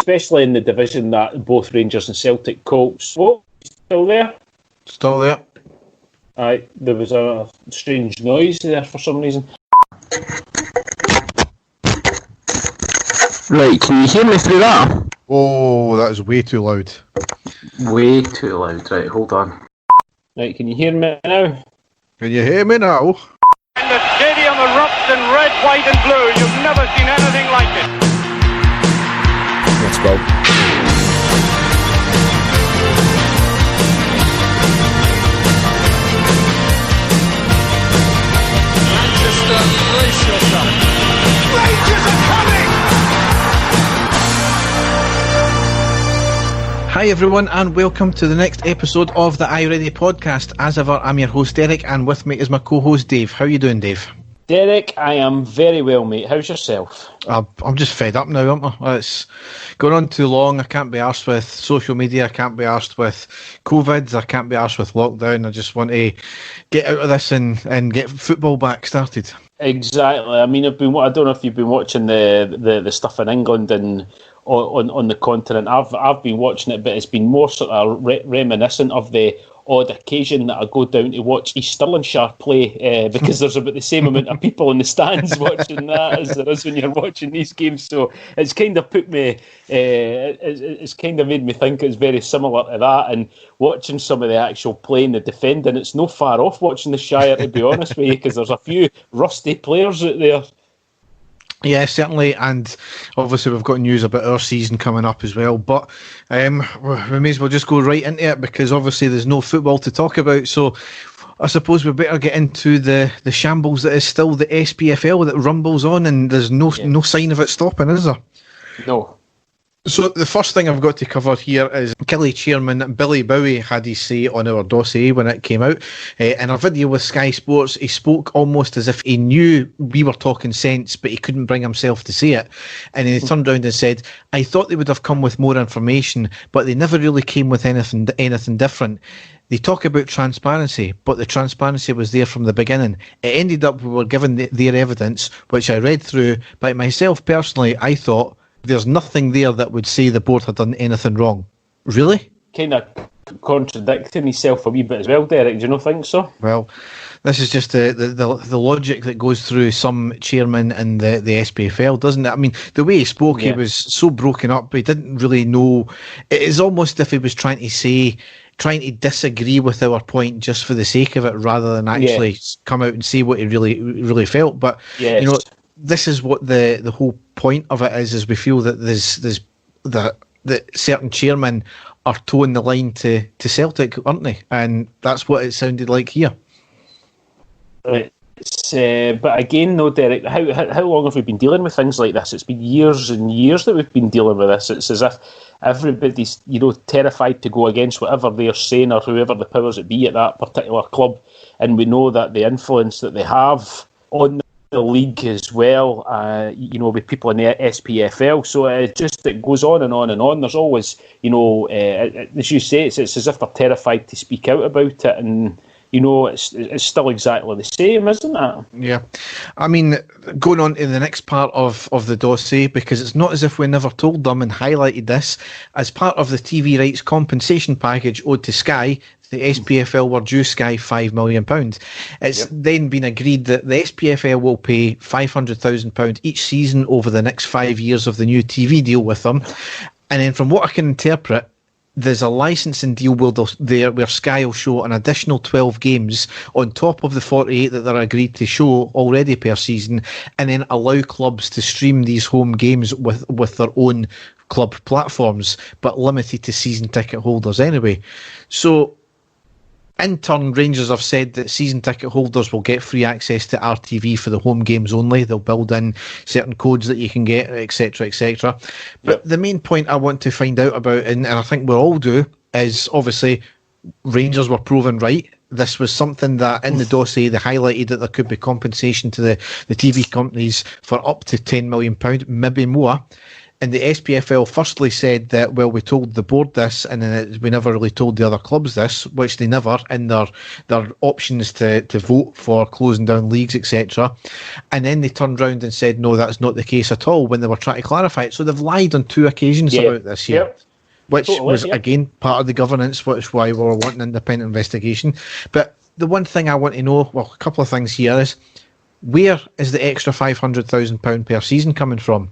especially in the division that both Rangers and Celtic coach. Oh, still there? Still there. Aye, there was a strange noise there for some reason. Right, can you hear me through that? Oh, that is way too loud. Way too loud. Right, hold on. Right, can you hear me now? Can you hear me now? And the stadium erupts in red, white and blue. You've never seen anything like it. Let's go. Manchester, brace yourself. Rangers are coming! Hi everyone, and welcome to the next episode of the Are You Ready podcast. As ever, I'm your host Derek, and with me is my co-host Dave. How are you doing, Dave? Derek, I am very well, mate. How's yourself? I'm just fed up now, aren't I? It's going on too long. I can't be arsed with social media. I can't be arsed with COVID. I can't be arsed with lockdown. I just want to get out of this and get football back started. Exactly. I mean, I don't know if you've been watching the stuff in England and on the continent. I've been watching it, but it's been more sort of reminiscent of the odd occasion that I go down to watch East Stirlingshire play because there's about the same amount of people in the stands watching that as there is when you're watching these games. So it's kind of put me, it's kind of made me think it's very similar to that. And watching some of the actual playing, the defending, it's no far off watching the Shire, to be honest with you, because there's a few rusty players out there. Yeah, certainly, and obviously we've got news about our season coming up as well, but we may as well just go right into it because obviously there's no football to talk about, so I suppose we better get into the shambles that is still the SPFL that rumbles on, and there's no sign of it stopping, is there? No. So the first thing I've got to cover here is Killie chairman Billy Bowie had his say on our dossier when it came out. In a video with Sky Sports, he spoke almost as if he knew we were talking sense, but he couldn't bring himself to say it. And he turned around and said, "I thought they would have come with more information, but they never really came with anything different. They talk about transparency, but the transparency was there from the beginning. It ended up we were given their evidence, which I read through, but myself personally, I thought, there's nothing there that would say the board had done anything wrong." Really? Kind of contradicting himself a wee bit as well, Derek. Do you not think so? Well, this is just the logic that goes through some chairman in the SPFL, doesn't it? I mean, the way he spoke, He was so broken up, he didn't really know. It is almost if he was trying to disagree with our point just for the sake of it, rather than actually come out and say what he really felt. But you know, this is what the whole point of it is we feel that that certain chairmen are toeing the line to Celtic, aren't they? And that's what it sounded like here. Right. But again, though, Derek, how long have we been dealing with things like this? It's been years and years that we've been dealing with this. It's as if everybody's, terrified to go against whatever they're saying or whoever the powers that be at that particular club. And we know that the influence that they have on the league as well, with people in the SPFL. So it goes on and on and on. There's always, as you say, it's as if they're terrified to speak out about it, and it's still exactly the same, isn't it? Yeah. I mean, going on to the next part of the dossier, because it's not as if we never told them and highlighted this, as part of the TV rights compensation package owed to Sky, the SPFL were due Sky £5 million. It's then been agreed that the SPFL will pay £500,000 each season over the next 5 years of the new TV deal with them. And then from what I can interpret, there's a licensing deal where Sky will show an additional 12 games on top of the 48 that they're agreed to show already per season, and then allow clubs to stream these home games with their own club platforms, but limited to season ticket holders anyway. So in turn, Rangers have said that season ticket holders will get free access to RTV for the home games only. They'll build in certain codes that you can get, etc., etc. But the main point I want to find out about, and I think we all do, is obviously Rangers were proven right. This was something that in the dossier they highlighted that there could be compensation to the TV companies for up to £10 million, maybe more. And the SPFL firstly said that, well, we told the board this, and then we never really told the other clubs this, which they never, in their options to vote for closing down leagues, etc. And then they turned round and said, no, that's not the case at all, when they were trying to clarify it. So they've lied on 2 occasions about this here. Yep. Which was, again, part of the governance, which is why we were wanting an independent investigation. But the one thing I want to know, well, a couple of things here is, where is the extra £500,000 per season coming from?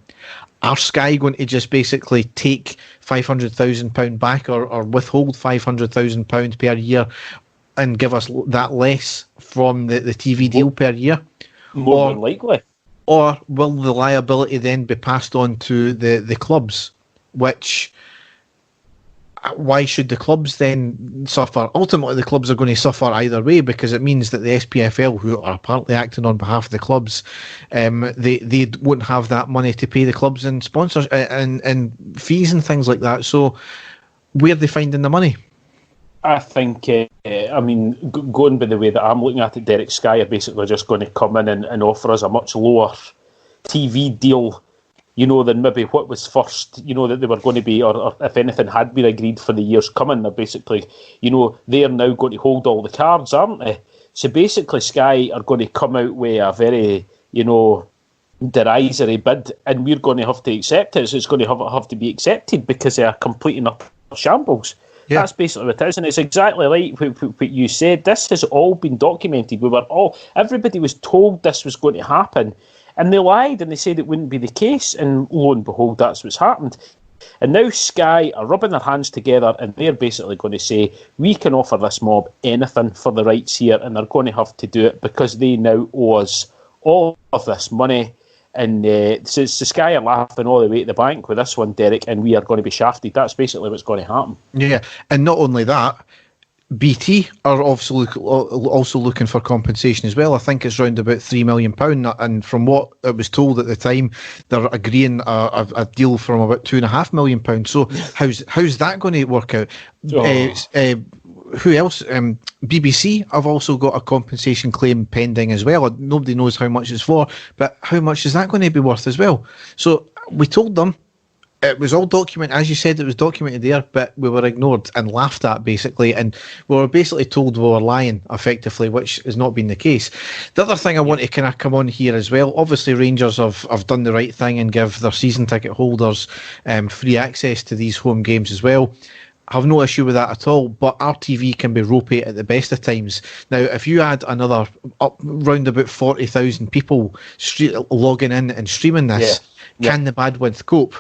Are Sky going to just basically take £500,000 back or withhold £500,000 per year and give us that less from the TV deal per year? More than likely. Or will the liability then be passed on to the clubs? Which, why should the clubs then suffer? Ultimately, the clubs are going to suffer either way, because it means that the SPFL, who are partly acting on behalf of the clubs, they won't have that money to pay the clubs and sponsors and fees and things like that. So, where are they finding the money? I think, going by the way that I'm looking at it, Derek, Sky are basically just going to come in and offer us a much lower TV deal, than maybe what was first, that they were going to be, or if anything had been agreed for the years coming. They're basically, they're now going to hold all the cards, aren't they? So basically Sky are going to come out with a very, derisory bid, and we're going to have to accept it. So it's going to have to be accepted because they are complete and utter shambles. Yeah. That's basically what it is, and it's exactly like what you said. This has all been documented. Everybody was told this was going to happen, and they lied and they said it wouldn't be the case, and lo and behold, that's what's happened. And now Sky are rubbing their hands together, and they're basically going to say, we can offer this mob anything for the rights here, and they're going to have to do it because they now owe us all of this money. And so Sky are laughing all the way to the bank with this one, Derek, and we are going to be shafted. That's basically what's going to happen. Yeah, and not only that, BT are also looking for compensation as well. I think it's around about £3 million, and from what it was told at the time, they're agreeing a deal from about £2.5 million. So how's that going to work out? Who else? BBC have also got a compensation claim pending as well. Nobody knows how much it's for, but how much is that going to be worth as well? So we told them. It was all documented, as you said, it was documented there, but we were ignored and laughed at, basically, and we were basically told we were lying, effectively, which has not been the case. The other thing I want to kind of come on here as well, obviously Rangers have done the right thing and give their season ticket holders free access to these home games as well. I have no issue with that at all, but RTV can be ropey at the best of times. Now, if you add another round about 40,000 people logging in and streaming this, can the bandwidth cope?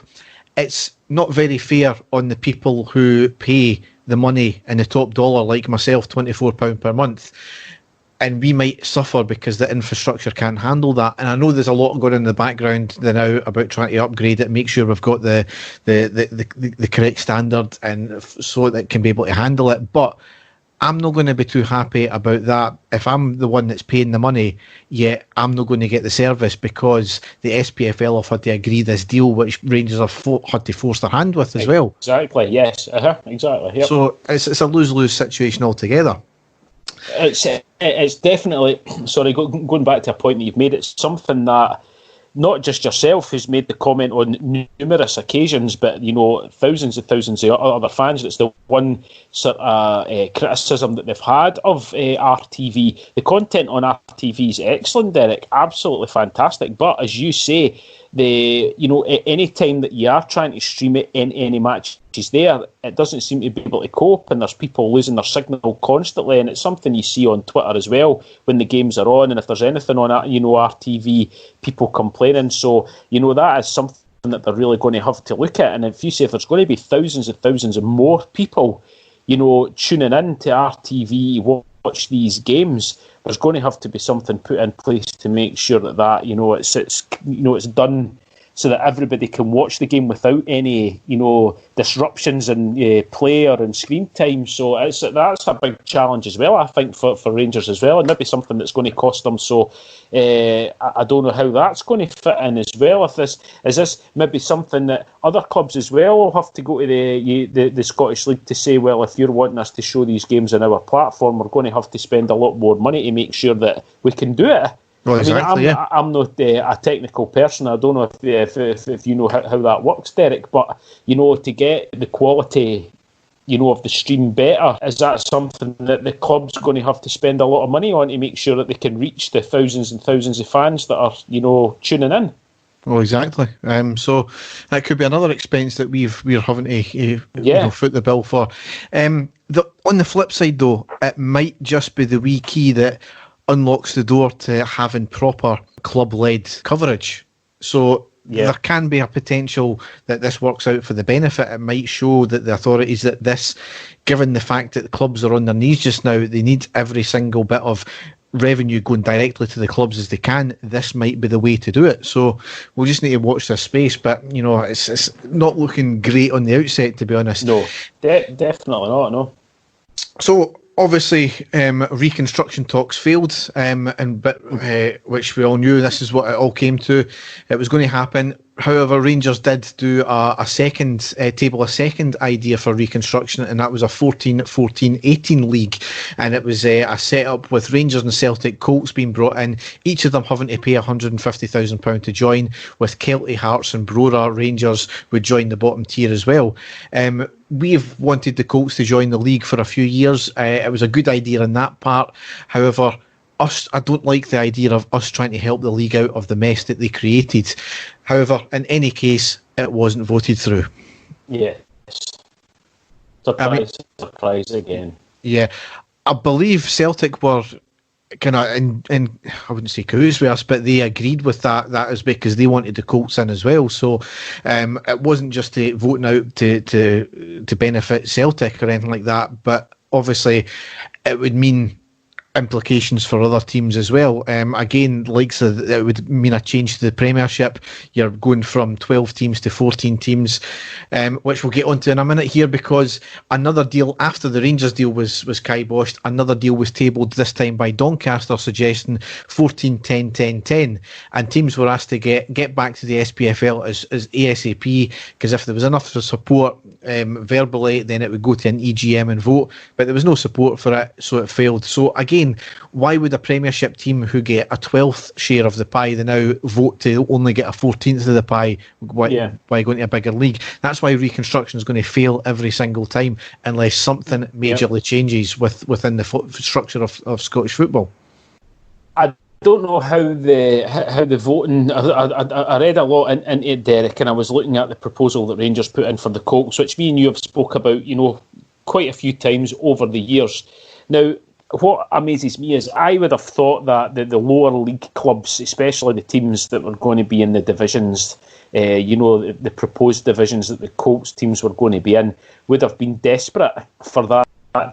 It's not very fair on the people who pay the money in the top dollar, like myself, £24 per month. And we might suffer because the infrastructure can't handle that. And I know there's a lot going on in the background now about trying to upgrade it, make sure we've got the correct standard, and so that it can be able to handle it. But I'm not going to be too happy about that if I'm the one that's paying the money, yet I'm not going to get the service because the SPFL have had to agree this deal, which Rangers have had to force their hand with as well. Exactly, yes. Exactly. Yep. So it's a lose-lose situation altogether. It's definitely, going back to a point that you've made, it's something that not just yourself who's made the comment on numerous occasions, but thousands and thousands of other fans. It's the one sort of criticism that they've had of RTV. The content on RTV is excellent, Derek, absolutely fantastic. But as you say, any time that you are trying to stream it in any matches there, it doesn't seem to be able to cope, and there's people losing their signal constantly, and it's something you see on Twitter as well when the games are on, and if there's anything on RTV, people complaining. So that is something that they're really going to have to look at. And if there's going to be thousands and thousands of more people tuning in to RTV, watch these games, there's going to have to be something put in place to make sure that it's done so that everybody can watch the game without any disruptions in play or in screen time. So that's a big challenge as well, I think, for Rangers as well, and maybe something that's going to cost them. So I don't know how that's going to fit in as well. Is this maybe something that other clubs as well will have to go to the Scottish League to say, well, if you're wanting us to show these games on our platform, we're going to have to spend a lot more money to make sure that we can do it. Well, exactly, I'm not a technical person. I don't know if you know how that works, Derek, but, to get the quality, of the stream better, is that something that the club's going to have to spend a lot of money on to make sure that they can reach the thousands and thousands of fans that are, tuning in? Well, exactly. So that could be another expense that we're having to foot the bill for. On the flip side, though, it might just be the wee key that unlocks the door to having proper club-led coverage. So there can be a potential that this works out for the benefit. It might show that the authorities that this, given the fact that the clubs are on their knees just now, they need every single bit of revenue going directly to the clubs as they can. This might be the way to do it. So we'll just need to watch this space. But, it's not looking great on the outset, to be honest. No, definitely not, no. So obviously, reconstruction talks failed, which we all knew this is what it all came to. It was going to happen. However, Rangers did do a second idea for reconstruction, and that was a 14-14-18 league. And it was a set-up with Rangers and Celtic Colts being brought in, each of them having to pay £150,000 to join, with Kelty, Hearts and Brora Rangers would join the bottom tier as well. We've wanted the Colts to join the league for a few years. It was a good idea in that part. However, I don't like the idea of us trying to help the league out of the mess that they created. However, in any case, it wasn't voted through. Yes. Surprise again. Yeah. I believe Celtic were kind of in I wouldn't say cahoots with us, but they agreed with that. That is because they wanted the Colts in as well. So it wasn't just voting out to benefit Celtic or anything like that. But obviously, it would mean implications for other teams as well. Again, it would mean a change to the Premiership. You're going from 12 teams to 14 teams, which we'll get onto in a minute here, because another deal after the Rangers deal was kiboshed. Another deal was tabled, this time by Doncaster, suggesting 14-10-10-10, and teams were asked to get back to the SPFL as ASAP, because if there was enough support verbally, then it would go to an EGM and vote, but there was no support for it, so it failed. So again, why would a Premiership team who get a 12th share of the pie they now vote to only get a 14th of the pie? Why going to a bigger league? That's why reconstruction is going to fail every single time unless something majorly changes within the structure of Scottish football. I don't know how the voting. I read a lot into it, Derek, and I was looking at the proposal that Rangers put in for the Colts, which me and you have spoke about, quite a few times over the years. Now, what amazes me is I would have thought that the lower league clubs, especially the teams that were going to be in the divisions, the proposed divisions that the Colts teams were going to be in, would have been desperate for that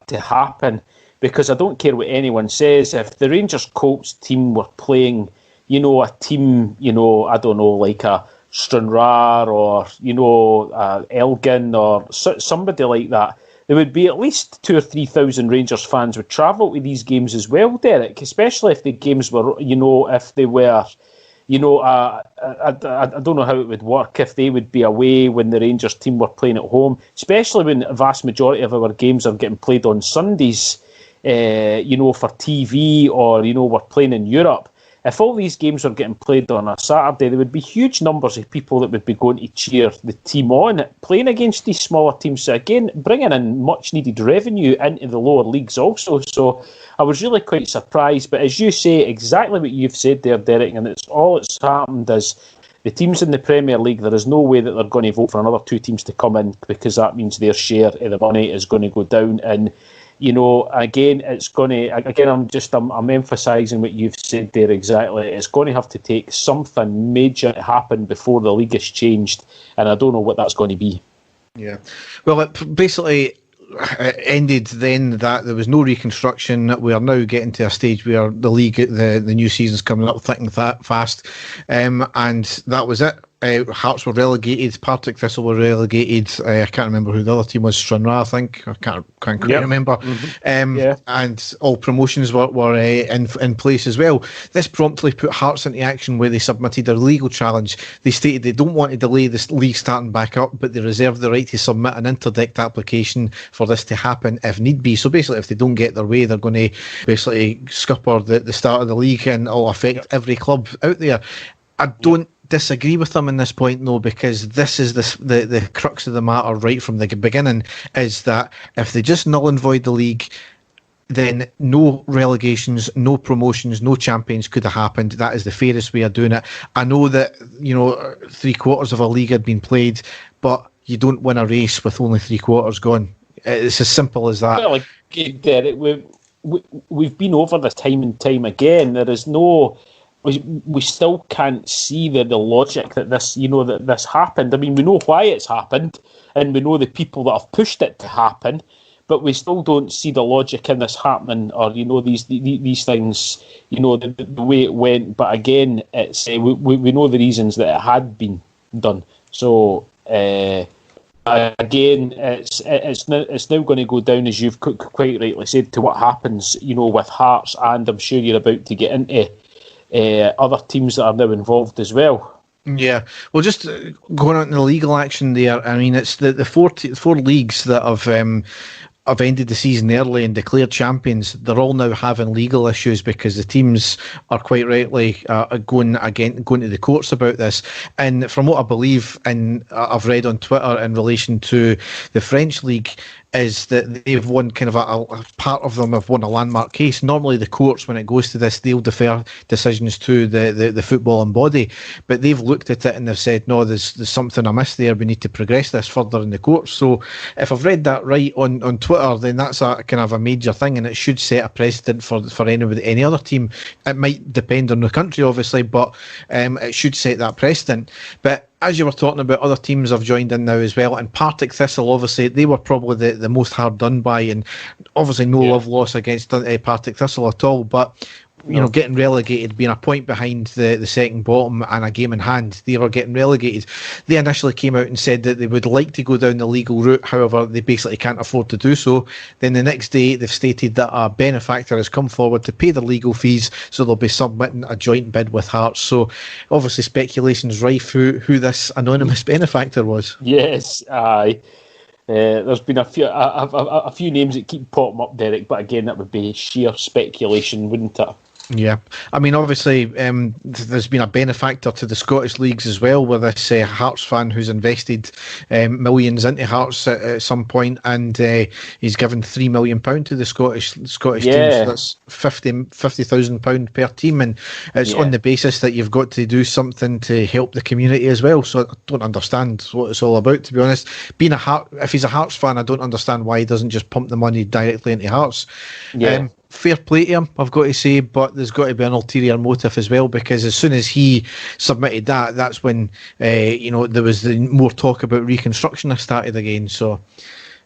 to happen. Because I don't care what anyone says, if the Rangers Colts team were playing, a team, I don't know, like a Stranraer or, Elgin or somebody like that, there would be at least 2,000 or 3,000 Rangers fans would travel to these games as well, Derek, especially if the games were, if they were, I don't know how it would work if they would be away when the Rangers team were playing at home, especially when the vast majority of our games are getting played on Sundays, for TV, or, we're playing in Europe. If all these games were getting played on a Saturday, there would be huge numbers of people that would be going to cheer the team on, playing against these smaller teams. So again, bringing in much needed revenue into the lower leagues also. So I was really quite surprised. But as you say, exactly what you've said there, Derek, and it's happened is the teams in the Premier League, there is no way that they're going to vote for another two teams to come in, because that means their share of the money is going to go down. And again, it's going to. Again, I'm emphasising what you've said there exactly. It's going to have to take something major to happen before the league is changed, and I don't know what that's going to be. Yeah, well, it basically ended then that there was no reconstruction. We are now getting to a stage where the league, the new season's coming up thick and fast, and that was it. Hearts were relegated, Partick Thistle were relegated. I can't remember who the other team was. Stranraer, I think. I can't quite remember. And all promotions were in place as well. This promptly put Hearts into action, where they submitted a legal challenge. They stated they don't want to delay this league starting back up, but they reserve the right to submit an interdict application for this to happen if need be. So basically, if they don't get their way, they're going to basically scupper the start of the league, and it'll affect every club out there. I don't disagree with them in this point, though, because this is the crux of the matter right from the beginning, is that if they just null and void the league, then no relegations, no promotions, no champions could have happened. That is the fairest way of doing it. I know that, 3/4 of a league had been played, but you don't win a race with only 3/4 gone. It's as simple as that. Well, Derek, we've been over this time and time again. There is no... We still can't see the logic that that this happened. I mean, we know why it's happened, and we know the people that have pushed it to happen, but we still don't see the logic in this happening, or these things, the way it went. But again, it's we know the reasons that it had been done. So again, it's now going to go down, as you've quite rightly said, to what happens, with Hearts, and I'm sure you're about to get into other teams that are now involved as well. Yeah, well, just going on to the legal action there. I mean, it's the four leagues that have ended the season early and declared champions. They're all now having legal issues because the teams are quite rightly going to the courts about this. And from what I believe, and I've read on Twitter in relation to the French league, is that they've won kind of a part of them have won a landmark case. Normally the courts, when it goes to this, they'll defer decisions to the footballing body, but they've looked at it and they've said, no, there's something amiss there, we need to progress this further in the courts. So if I've read that right on Twitter, then that's a kind of a major thing, and it should set a precedent for any other team. It might depend on the country, obviously, but it should set that precedent. But as you were talking about, other teams have joined in now as well, and Partick Thistle, obviously, they were probably the most hard done by, and obviously no love lost against Partick Thistle at all, but getting relegated, being a point behind the second bottom and a game in hand, they are getting relegated. They initially came out and said that they would like to go down the legal route, however, they basically can't afford to do so. Then the next day, they've stated that a benefactor has come forward to pay the legal fees, so they'll be submitting a joint bid with Hearts. So obviously speculation's rife who this anonymous benefactor was. Yes, aye. There's been a few names that keep popping up, Derek, but again, that would be sheer speculation, wouldn't it? Yeah, I mean, obviously, there's been a benefactor to the Scottish leagues as well, with this Hearts fan who's invested millions into Hearts at some point, and he's given £3 million to the Scottish team. So that's £50,000 per team, and it's on the basis that you've got to do something to help the community as well. So I don't understand what it's all about, to be honest. If he's a Hearts fan, I don't understand why he doesn't just pump the money directly into Hearts. Yeah. Fair play to him, I've got to say, but there's got to be an ulterior motive as well, because as soon as he submitted that's when there was more talk about reconstruction that started again. So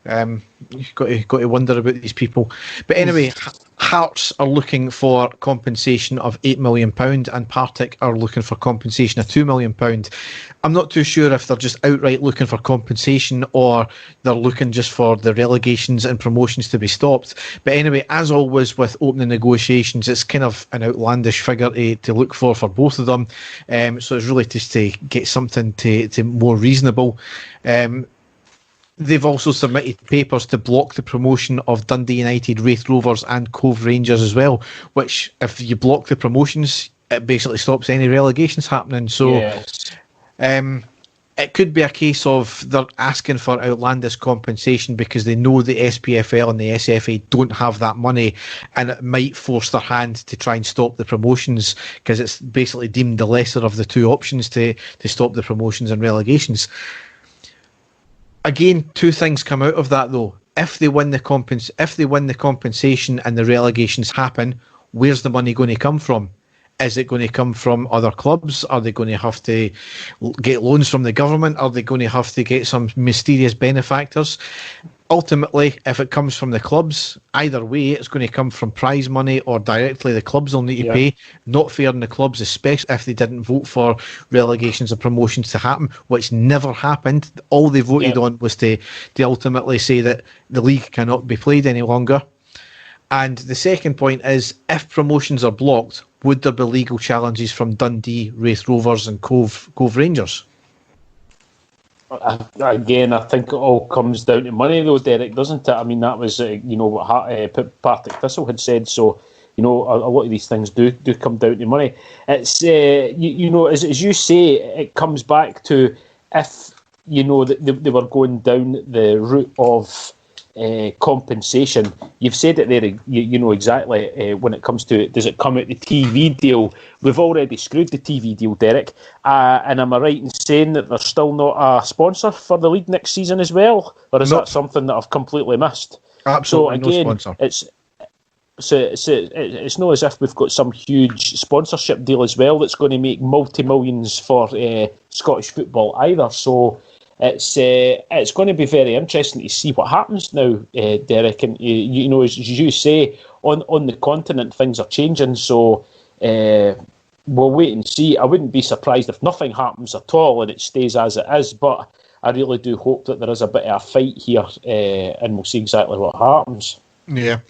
you've got to wonder about these people. But anyway, Hearts are looking for compensation of £8 million, and Partick are looking for compensation of £2 million. I'm not too sure if they're just outright looking for compensation or they're looking just for the relegations and promotions to be stopped. But anyway, as always with opening negotiations, it's kind of an outlandish figure to look for both of them. So it's really just to get something to more reasonable. They've also submitted papers to block the promotion of Dundee United, Raith Rovers and Cove Rangers as well, which if you block the promotions, it basically stops any relegations happening. So it could be a case of they're asking for outlandish compensation because they know the SPFL and the SFA don't have that money, and it might force their hand to try and stop the promotions, because it's basically deemed the lesser of the two options to stop the promotions and relegations. Again, two things come out of that though. If they win the compensation and the relegations happen, where's the money going to come from? Is it going to come from other clubs? Are they going to have to get loans from the government? Are they going to have to get some mysterious benefactors? ultimately, if it comes from the clubs, either way, it's going to come from prize money or directly the clubs will need to pay. Not fair on the clubs, especially if they didn't vote for relegations or promotions to happen, which never happened. All they voted on was to ultimately say that the league cannot be played any longer. And the second point is, if promotions are blocked, would there be legal challenges from Dundee, Wraith Rovers and Cove Rangers? Again, I think it all comes down to money, though, Derek, doesn't it? I mean, that was what Partick Thistle had said. So, a lot of these things do come down to money. It's as you say, it comes back to if they were going down the route of compensation. You've said it there, you know exactly when it comes to it. Does it come out the TV deal? We've already screwed the TV deal, Derek. And am I right in saying that there's still not a sponsor for the league next season as well? Or is that something that I've completely missed? Absolutely, so again, no sponsor. It's not as if we've got some huge sponsorship deal as well that's going to make multi-millions for Scottish football either. So it's going to be very interesting to see what happens now, Derek. And as you say, on the continent things are changing. So we'll wait and see. I wouldn't be surprised if nothing happens at all and it stays as it is. But I really do hope that there is a bit of a fight here, and we'll see exactly what happens. Yeah,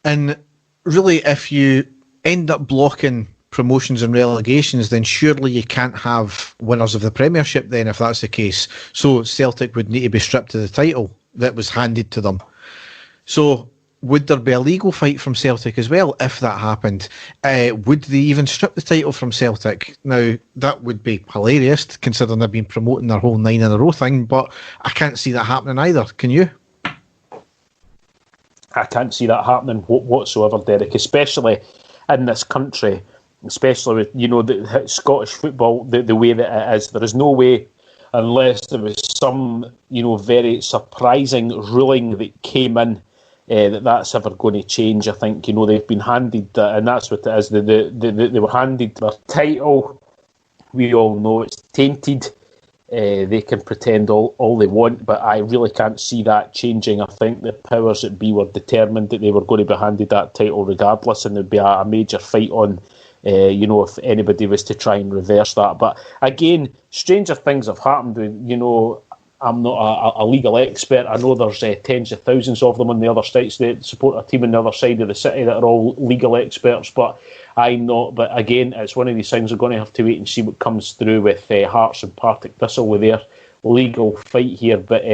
and really, if you end up blocking promotions and relegations, then surely you can't have winners of the Premiership then, if that's the case. So Celtic would need to be stripped of the title that was handed to them. So would there be a legal fight from Celtic as well if that happened? Would they even strip the title from Celtic? Now, that would be hilarious, considering they've been promoting their whole 9 in a row thing, but I can't see that happening either. Can you? I can't see that happening whatsoever, Derek, especially in this country. Especially with the Scottish football the way that it is. There is no way, unless there was some very surprising ruling that came in, that's ever going to change. I think they've been handed, and that's what it is. They were handed their title. We all know it's tainted. They can pretend all they want, but I really can't see that changing. I think the powers that be were determined that they were going to be handed that title regardless, and there'd be a major fight on. If anybody was to try and reverse that. But again, stranger things have happened. I'm not a legal expert. I know there's tens of thousands of them on the other sides that support a team on the other side of the city that are all legal experts, but I'm not. But again, it's one of these things we're going to have to wait and see what comes through with Hearts and Partick Thistle with their legal fight here. But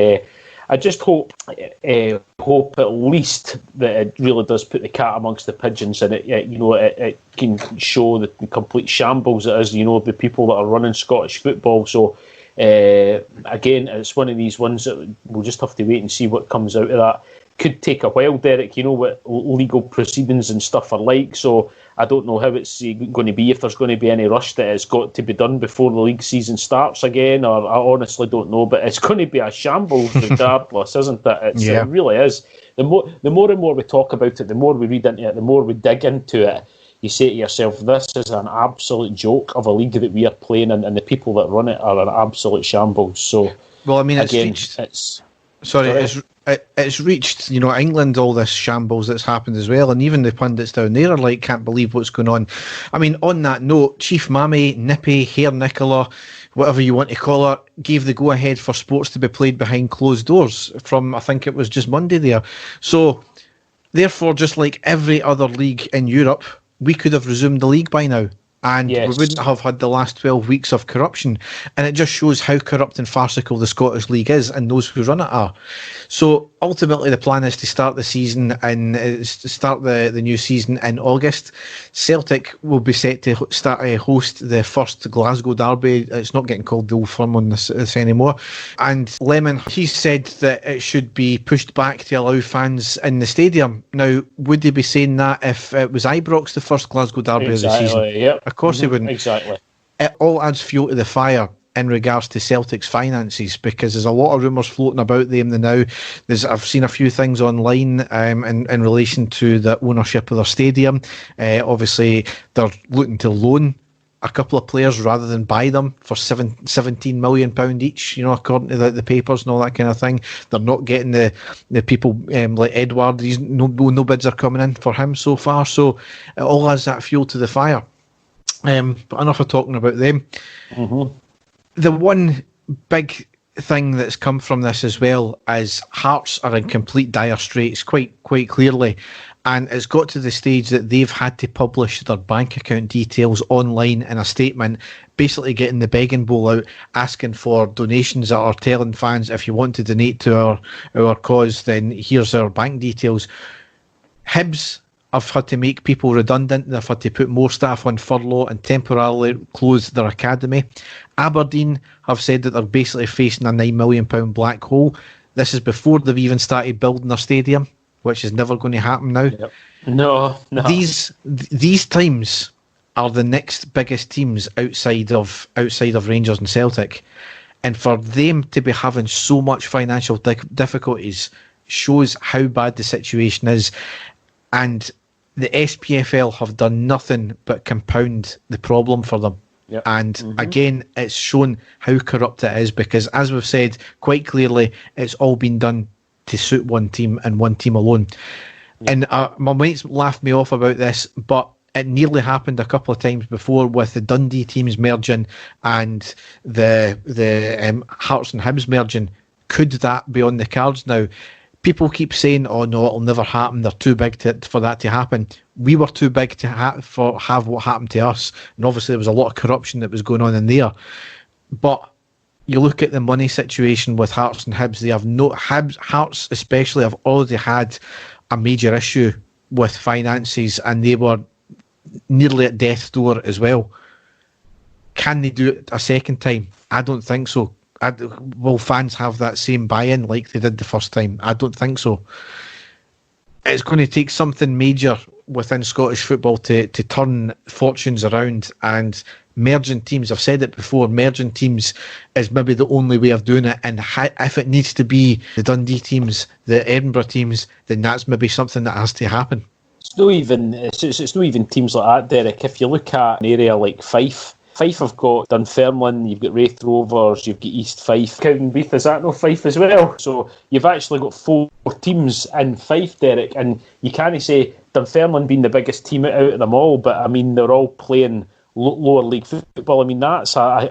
I just hope at least that it really does put the cat amongst the pigeons, and it can show the complete shambles it is, the people that are running Scottish football. So again, it's one of these ones that we'll just have to wait and see what comes out of that. Could take a while, Derek. You know what legal proceedings and stuff are like, so I don't know how it's going to be, if there's going to be any rush that it's got to be done before the league season starts again, or I honestly don't know, but it's going to be a shambles regardless, isn't it? It really is. The more and more we talk about it, the more we read into it, the more we dig into it, you say to yourself, this is an absolute joke of a league that we are playing, and the people that run it are an absolute shambles. So, well, I mean, it's reached, England, all this shambles that's happened as well, and even the pundits down there are like, can't believe what's going on. I mean, on that note, Chief Mammy, Nippy, Hair Nicola, whatever you want to call her, gave the go-ahead for sports to be played behind closed doors from, I think it was just Monday there. So, therefore, just like every other league in Europe, we could have resumed the league by now. And we wouldn't have had the last 12 weeks of corruption. And it just shows how corrupt and farcical the Scottish League is, and those who run it are. So ultimately the plan is to start the season and the new season in August. Celtic will be set to host the first Glasgow derby. It's not getting called the Old Firm on this anymore. And Lemon, he said that it should be pushed back to allow fans in the stadium. Now, would they be saying that if it was Ibrox the first Glasgow derby of the season? Yep. Of course they wouldn't. Exactly. It all adds fuel to the fire in regards to Celtic's finances, because there's a lot of rumours floating about them now. I've seen a few things online in relation to the ownership of their stadium. Obviously, they're looking to loan a couple of players rather than buy them for £17 million each, according to the papers and all that kind of thing. They're not getting the people like Edward. No bids are coming in for him so far, so it all has that fuel to the fire. But enough of talking about them. Mm-hmm. The one big thing that's come from this as well is Hearts are in complete dire straits quite clearly, and it's got to the stage that they've had to publish their bank account details online in a statement, basically getting the begging bowl out, asking for donations, that are telling fans, if you want to donate to our cause, then here's our bank details. Hibs have had to make people redundant. They've had to put more staff on furlough and temporarily close their academy. Aberdeen have said that they're basically facing a £9 million black hole. This is before they've even started building their stadium, which is never going to happen now. Yep. No. These teams are the next biggest teams outside of Rangers and Celtic, and for them to be having so much financial difficulties shows how bad the situation is. And the SPFL have done nothing but compound the problem for them. Yep. And again, it's shown how corrupt it is, because, as we've said quite clearly, it's all been done to suit one team and one team alone. Yep. And my mates laughed me off about this, but it nearly happened a couple of times before with the Dundee teams merging and the Hearts and Hibs merging. Could that be on the cards now? People keep saying, "Oh no, it'll never happen. They're too big for that to happen." We were too big to have what happened to us, and obviously there was a lot of corruption that was going on in there. But you look at the money situation with Hearts and Hibs; they have Hearts especially have already had a major issue with finances, and they were nearly at death's door as well. Can they do it a second time? I don't think so. Will fans have that same buy-in like they did the first time? I don't think so. It's going to take something major within Scottish football to turn fortunes around, and merging teams, I've said it before, merging teams is maybe the only way of doing it, and if it needs to be the Dundee teams, the Edinburgh teams, then that's maybe something that has to happen. It's not even teams like that, Derek. If you look at an area like Fife have got Dunfermline, you've got Wraith Rovers, you've got East Fife. Cowdenbeath, is that no Fife as well? So you've actually got 4 teams in Fife, Derek, and you can't say Dunfermline being the biggest team out of them all, but I mean, they're all playing lower league football. I mean, that's a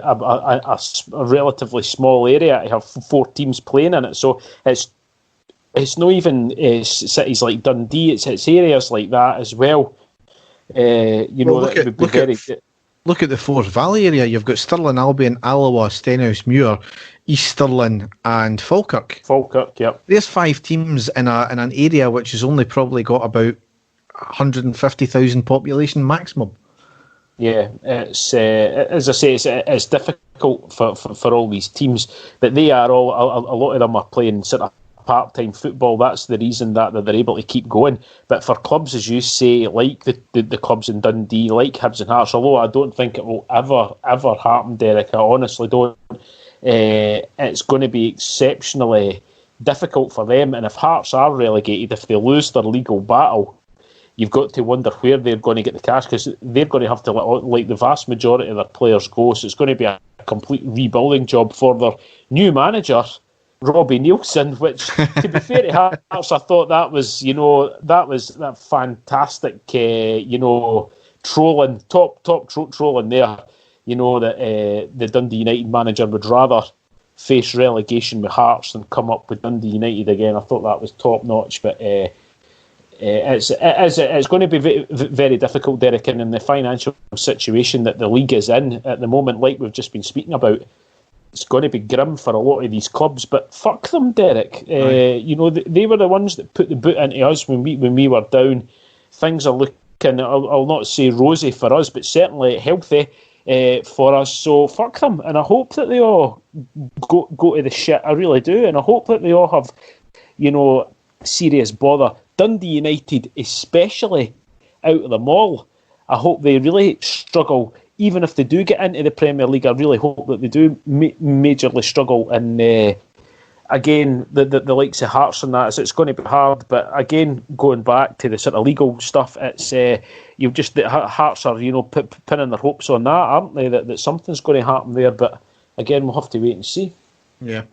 relatively small area to have 4 teams playing in it. So it's not even cities like Dundee, it's areas like that as well. Look at the Forth Valley area. You've got Stirling, Albion, Alloa, Stenhouse, Muir, East Stirling and Falkirk. Yep. There's 5 teams in an area which has only probably got about 150,000 population maximum. Yeah, it's as I say, it's difficult for all these teams, but they are all a lot of them are playing sort of part-time football. That's the reason that they're able to keep going. But for clubs, as you say, like the clubs in Dundee, like Hibs and Hearts, although I don't think it will ever happen, Derek, I honestly don't, it's going to be exceptionally difficult for them. And if Hearts are relegated, if they lose their legal battle, you've got to wonder where they're going to get the cash, because they're going to have to let the vast majority of their players go. So it's going to be a complete rebuilding job for their new manager, Robbie Nielsen, which, to be fair to Hearts, I thought that was that fantastic, trolling, top trolling there. That the Dundee United manager would rather face relegation with Hearts than come up with Dundee United again. I thought that was top notch, but it's going to be very, very difficult, Derek, and in the financial situation that the league is in at the moment, like we've just been speaking about, it's going to be grim for a lot of these clubs. But fuck them, Derek. They were the ones that put the boot into us when we were down. Things are looking, I'll not say rosy for us, but certainly healthy for us. So fuck them, and I hope that they all go to the shit. I really do, and I hope that they all have, serious bother. Dundee United, especially out of them all, I hope they really struggle. Even if they do get into the Premier League, I really hope that they do majorly struggle in again, the likes of Hearts and that, it's going to be hard. But again, going back to the sort of legal stuff, it's you've just the Hearts are pinning their hopes on that, aren't they? That something's going to happen there. But again, we'll have to wait and see. Yeah.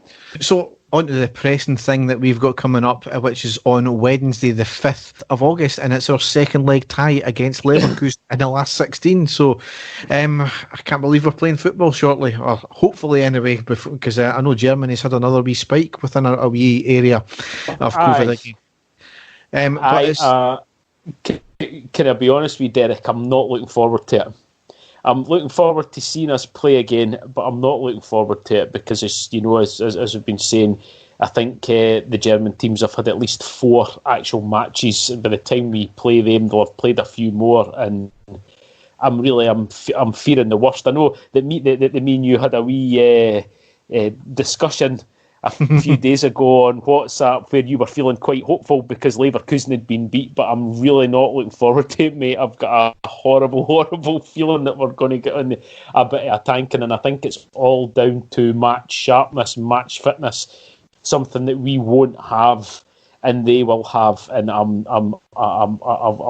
So on to the pressing thing that we've got coming up, which is on Wednesday, the 5th of August, and it's our second leg tie against Leverkusen in the last 16. So I can't believe we're playing football shortly, or hopefully anyway, because I know Germany's had another wee spike within a wee area of COVID again. Can I be honest with you, Derek? I'm not looking forward to it. I'm looking forward to seeing us play again, but I'm not looking forward to it because, as we've been saying, I think the German teams have had at least 4 actual matches. By the time we play them, they'll have played a few more, and I'm fearing the worst. I know that me and you had a wee discussion a few days ago on WhatsApp where you were feeling quite hopeful because Leverkusen had been beat, but I'm really not looking forward to it, mate. I've got a horrible, horrible feeling that we're going to get on a bit of a tanking, and I think it's all down to match sharpness, match fitness, something that we won't have and they will have, and I'm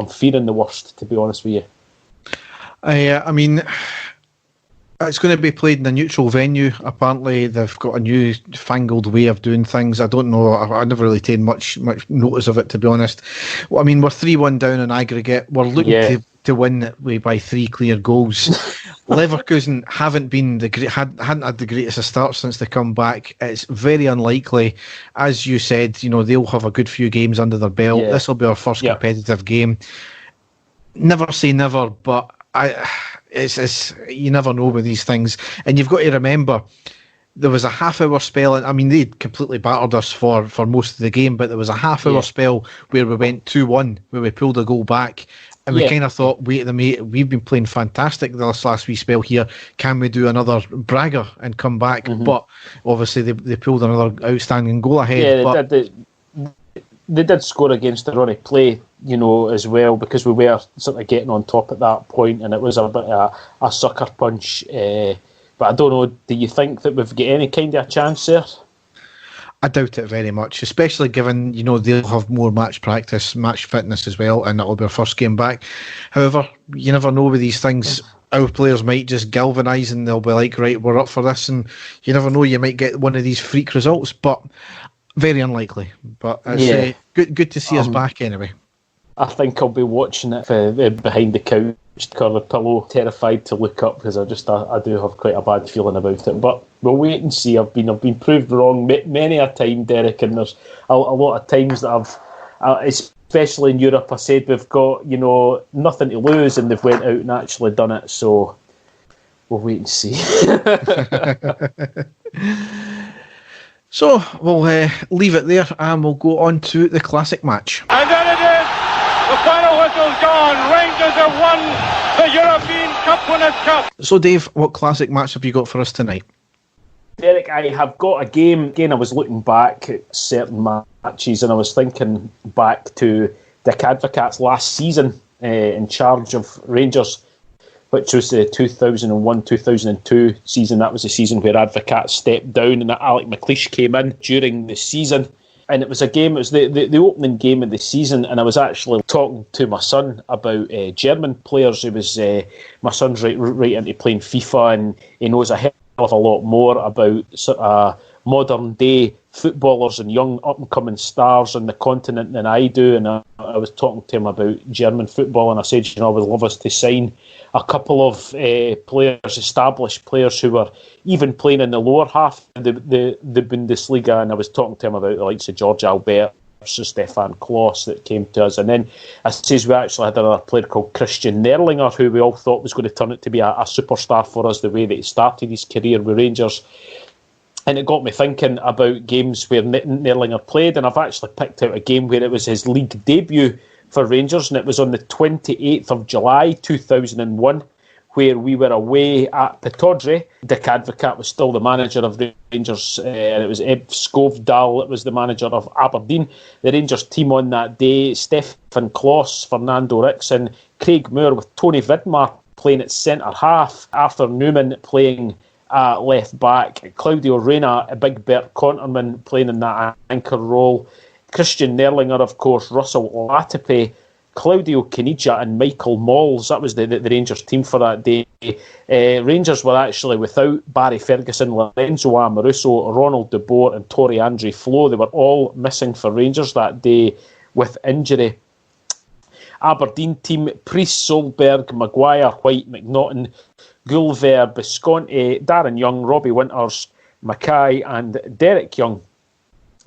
fearing the worst, to be honest with you. I mean, it's going to be played in a neutral venue. Apparently, they've got a new fangled way of doing things. I don't know. I never really taken much notice of it, to be honest. Well, I mean, we're 3-1 down in aggregate. We're looking to win by 3 clear goals. Leverkusen hadn't had the greatest of starts since they come back. It's very unlikely, as you said. They'll have a good few games under their belt. Yeah. This will be our first competitive game. Never say never, but It's you never know with these things, and you've got to remember there was a half-hour spell. I mean, they completely battered us for most of the game, but there was a half-hour spell where we went 2-1, where we pulled a goal back, and we kind of thought, wait a minute, we've been playing fantastic this last wee spell here. Can we do another bragger and come back? Mm-hmm. But obviously they pulled another outstanding goal ahead. They did score against the run of play, as well, because we were sort of getting on top at that point, and it was a bit of a sucker punch. But I don't know, do you think that we've got any kind of a chance there? I doubt it very much, especially given, they'll have more match practice, match fitness as well, and that'll be our first game back. However, you never know with these things. Our players might just galvanise and they'll be like, right, we're up for this, and you never know, you might get one of these freak results, but very unlikely. But it's good to see us back anyway. I think I'll be watching it behind the couch, curl a pillow, terrified to look up because I do have quite a bad feeling about it. But we'll wait and see. I've been proved wrong many a time, Derek, and there's a lot of times that I've, especially in Europe, I said we've got nothing to lose, and they've went out and actually done it. So we'll wait and see. So we'll leave it there and we'll go on to the classic match. And there it is! The final whistle's gone! Rangers have won the European Cup Winners' Cup! So Dave, what classic match have you got for us tonight? Derek, I have got a game. Again, I was looking back at certain matches and I was thinking back to Dick Advocaat's last season in charge of Rangers, which was the 2001-2002 season. That was the season where Advocaat stepped down and Alec McLeish came in during the season. And it was a game, it was the opening game of the season, and I was actually talking to my son about German players. My son's right into playing FIFA, and he knows a hell of a lot more about sort of modern day footballers and young up-and-coming stars on the continent than I do. And I was talking to him about German football, and I said, I would love us to sign a couple of players, established players who were even playing in the lower half of the Bundesliga. And I was talking to him about the likes of George Albert, Stefan Kloss that came to us. And then I says we actually had another player called Christian Nerlinger, who we all thought was going to turn out to be a superstar for us the way that he started his career with Rangers. And it got me thinking about games where Nerlinger played, and I've actually picked out a game where it was his league debut for Rangers, and it was on the 28th of July 2001, where we were away at Pittodrie. Dick Advocaat was still the manager of Rangers, and it was Eb Skovdal that was the manager of Aberdeen. The Rangers team on that day, Stefan Kloss, Fernando Rickson, Craig Moore with Tony Vidmar playing at centre half, Arthur Newman playing at left back. Claudio Reyna, a big Bert Conterman playing in that anchor role. Christian Nerlinger, of course, Russell Latipe, Claudio Caniggia and Michael Malls. That was the Rangers team for that day. Rangers were actually without Barry Ferguson, Lorenzo Amoruso, Ronald De Boer and Torrey Andre Flo. They were all missing for Rangers that day with injury. Aberdeen team: Priest, Solberg, Maguire, White, McNaughton, Goulver, Visconti, Darren Young, Robbie Winters, Mackay and Derek Young.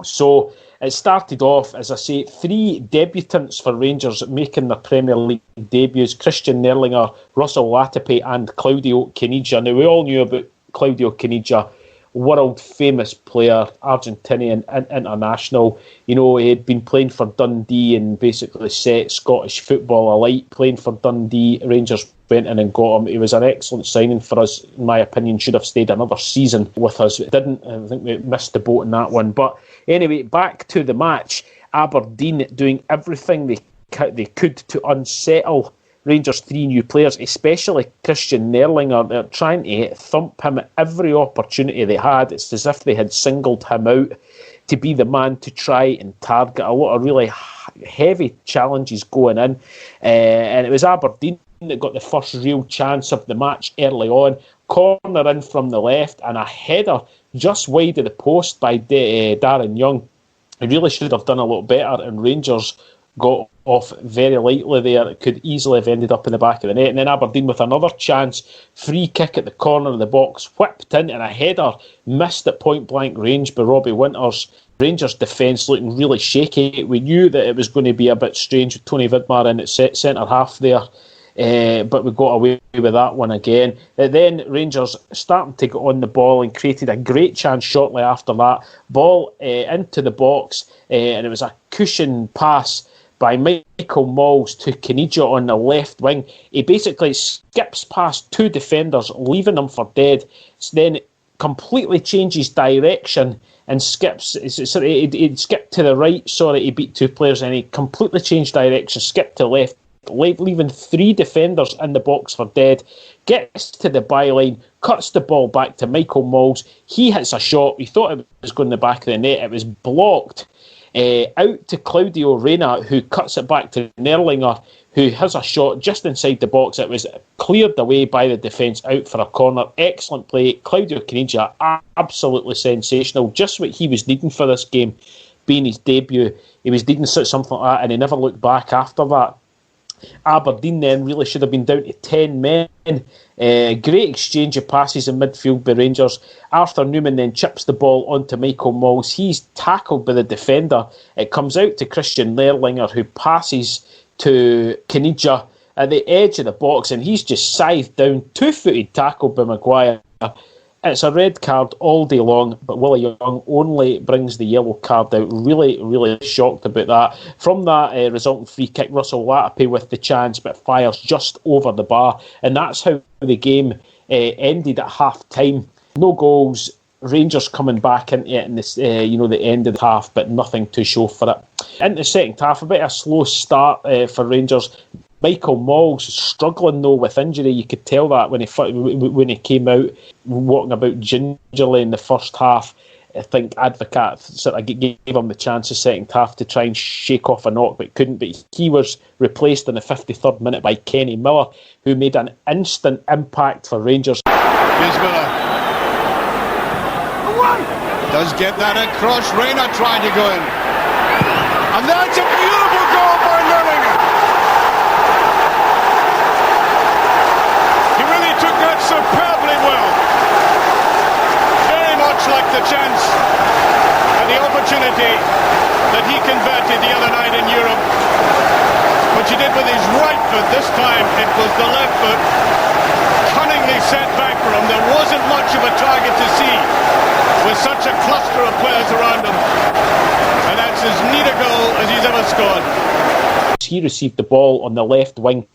So it started off, as I say, 3 debutants for Rangers making their Premier League debuts: Christian Nerlinger, Russell Latipe and Claudio Caniggia. Now, we all knew about Claudio Caniggia, world famous player, Argentinian international. You know, he had been playing for Dundee and basically set Scottish football alight. Playing for Dundee, Rangers went in and got him. He was an excellent signing for us, in my opinion. Should have stayed another season with us. It didn't. I think we missed the boat in that one. But anyway, back to the match. Aberdeen doing everything they could to unsettle Rangers' 3 new players, especially Christian Nerlinger. They're trying to thump him at every opportunity they had. It's as if they had singled him out to be the man to try and target. A lot of really heavy challenges going in. And it was Aberdeen that got the first real chance of the match early on. Corner in from the left and a header just wide of the post by Darren Young. He really should have done a lot better, and Rangers got off very lightly there. It could easily have ended up in the back of the net. And then Aberdeen with another chance, free kick at the corner of the box, whipped in, and a header missed at point blank range by Robbie Winters. Rangers defence looking really shaky. We knew that it was going to be a bit strange with Tony Vidmar in at centre half there. But we got away with that one again. Then Rangers starting to get on the ball and created a great chance shortly after that. Ball into the box, and it was a cushion pass by Michael Malls to Caniggia on the left wing. He basically skips past 2 defenders, leaving them for dead. Then completely changes direction and skips. He'd skipped to the right. He beat 2 players, and he completely changed direction, skipped to left, leaving 3 defenders in the box for dead. Gets to the byline, cuts the ball back to Michael Malls. He hits a shot. We thought it was going in the back of the net. It was blocked. Out to Claudio Reyna, who cuts it back to Nerlinger, who has a shot just inside the box. It was cleared away by the defence out for a corner. Excellent play. Claudio Caniggia, absolutely sensational. Just what he was needing for this game, being his debut. He was needing something like that, and he never looked back after that. Aberdeen then really should have been down to 10 men. Great exchange of passes in midfield by Rangers. Arthur Newman then chips the ball onto Michael Malls. He's tackled by the defender. It comes out to Christian Nerlinger, who passes to Caniggia at the edge of the box, and he's just scythed down, 2-footed tackle by Maguire. It's a red card all day long, but Willie Young only brings the yellow card out. Really, really shocked about that. From that resulting free kick, Russell Latipe with the chance, but fires just over the bar. And that's how the game ended at half-time. No goals, Rangers coming back into it in this, the end of the half, but nothing to show for it. In the second half, a bit of a slow start for Rangers. Michael Malls struggling though with injury. You could tell that when he came out walking about gingerly in the first half. I think Advocaat sort of gave him the chance the second half to try and shake off a knock, but couldn't. But he was replaced in the 53rd minute by Kenny Miller, who made an instant impact for Rangers. Here's Miller. Does get that across. Reyna trying to go in, and that's a beautiful goal for Nerlinger. Took that superbly well. Very much like the chance and the opportunity that he converted the other night in Europe, which he did with his right foot. This time it was the left foot, cunningly set back for him. There wasn't much of a target to see with such a cluster of players around him, and that's as neat a goal as he's ever scored. He received the ball on the left wing.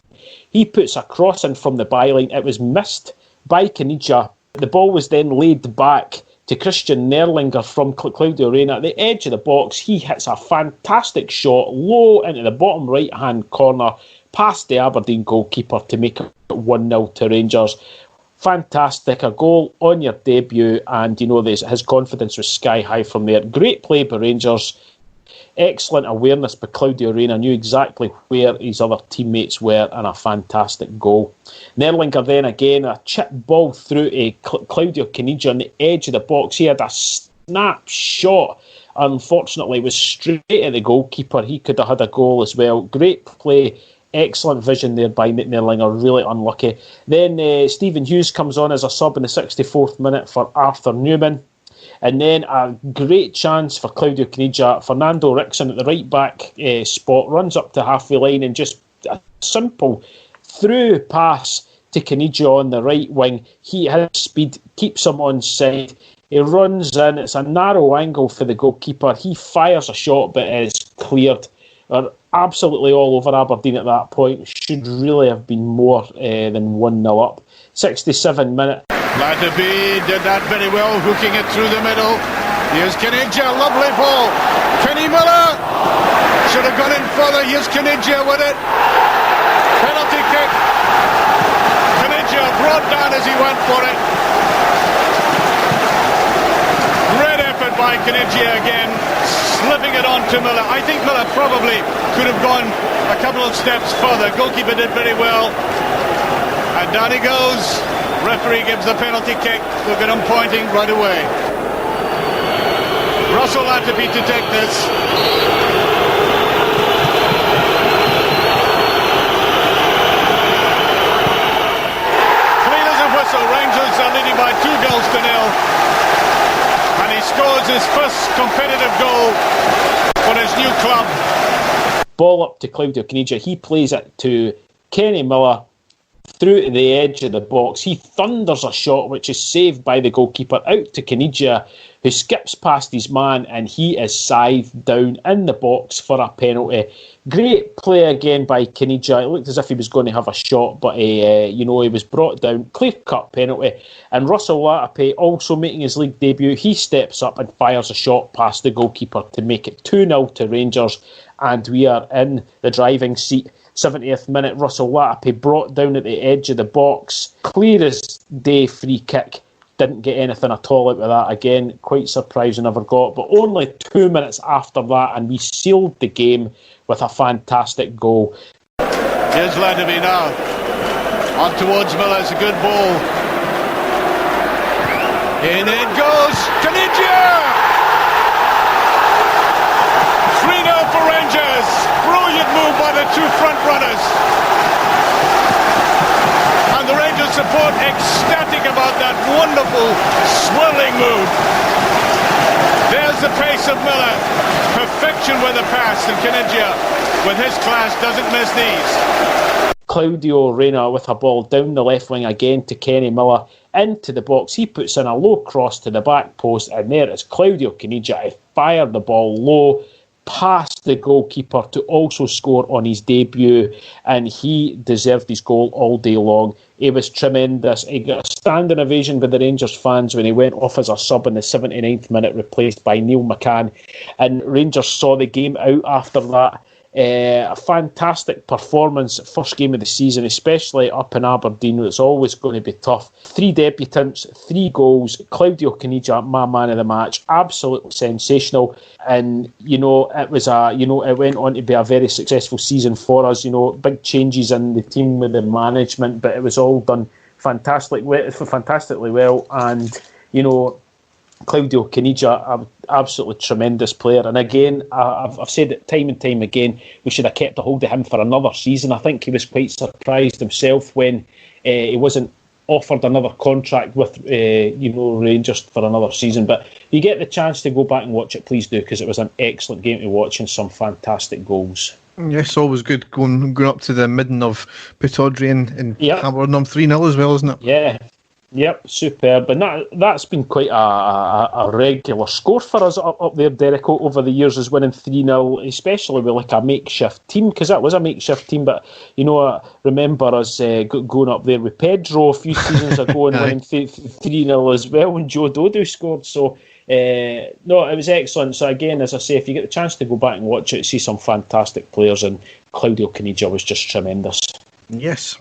He puts a cross in from the byline. It was missed by Caniggia. The ball was then laid back to Christian Nerlinger from Claudio Reyna at the edge of the box. He hits a fantastic shot low into the bottom right-hand corner past the Aberdeen goalkeeper to make it 1-0 to Rangers. fantastic. A goal on your debut, and his confidence was sky high from there. Great play by Rangers. Excellent awareness by Claudio Reyna, knew exactly where his other teammates were, and a fantastic goal. Nerlinger then again, a chip ball through to Claudio Caniggia on the edge of the box. He had a snap shot. Unfortunately, it was straight at the goalkeeper. He could have had a goal as well. Great play. Excellent vision there by Nerlinger, really unlucky. Then Stephen Hughes comes on as a sub in the 64th minute for Arthur Newman. And then a great chance for Claudio Caniggia. Fernando Rickson at the right back spot runs up to halfway line, and just a simple through pass to Caniggia on the right wing. He has speed, keeps him on side. He runs in. It's a narrow angle for the goalkeeper. He fires a shot, but it is cleared. Absolutely all over Aberdeen at that point. Should really have been more than 1-0 up. 67 minute. Latterby did that very well, hooking it through the middle. Here's Caniggia, lovely ball. Kenny Miller should have gone in further. Here's Caniggia with it. Penalty kick. Caniggia brought down as he went for it. Great effort by Caniggia again, slipping it on to Miller. I think Miller probably could have gone a couple of steps further. Goalkeeper did very well. And down he goes. Referee gives the penalty kick. Look at him pointing right away. Russell Latterby to take this. Clean as a whistle. Rangers are leading by 2-0. And he scores his first competitive goal for his new club. Ball up to Claudio Caniggia. He plays it to Kenny Miller. Through to the edge of the box. He thunders a shot which is saved by the goalkeeper out to Caniggia, who skips past his man, and he is scythed down in the box for a penalty. Great play again by Caniggia. It looked as if he was going to have a shot, but he was brought down. Clear-cut penalty. And Russell Latterby, also making his league debut, he steps up and fires a shot past the goalkeeper to make it 2-0 to Rangers, and we are in the driving seat. 70th minute, Russell Latterby brought down at the edge of the box. Clear as day free kick. Didn't get anything at all out of that. Again, quite surprised we never got. But only 2 minutes after that, and we sealed the game with a fantastic goal. Here's Latterby now. On towards Miller. It's a good ball. In it goes. Caniggia! 3-0 for Rangers. Brilliant move by the two front runners. And the Rangers support ecstatic about that wonderful swirling move. There's the pace of Miller. Perfection with the pass, and Caniggia, with his class, doesn't miss these. Claudio Reyna with a ball down the left wing again to Kenny Miller into the box. He puts in a low cross to the back post, and there is Claudio Caniggia. He fired the ball low past the goalkeeper to also score on his debut, and he deserved his goal all day long. He was tremendous. He got a standing ovation by the Rangers fans when he went off as a sub in the 79th minute, replaced by Neil McCann, and Rangers saw the game out after that. A fantastic performance, first game of the season, especially up in Aberdeen. It's always going to be tough. 3 debutants, 3 goals. Claudio Caniggia, my man of the match, absolutely sensational. And it was it went on to be a very successful season for us. Big changes in the team with the management, but it was all done fantastically well. And Claudio Caniggia, absolutely tremendous player. And again, I've said it time and time again, we should have kept a hold of him for another season. I think he was quite surprised himself when he wasn't offered another contract with Rangers for another season. But if you get the chance to go back and watch it, please do, because it was an excellent game to watch and some fantastic goals. Yes, always good going up to the midden of Pittodrie and hammering them 3-0 as well, isn't it? Yeah. Yep, superb. And that's been quite a regular score for us up there, Derek, over the years, is winning 3-0, especially with like a makeshift team, because that was a makeshift team. But, I remember us going up there with Pedro a few seasons ago and winning 3-0 as well when Joe Dodo scored. So, it was excellent. So again, as I say, if you get the chance to go back and watch it, see some fantastic players, and Claudio Caniggia was just tremendous. Yes.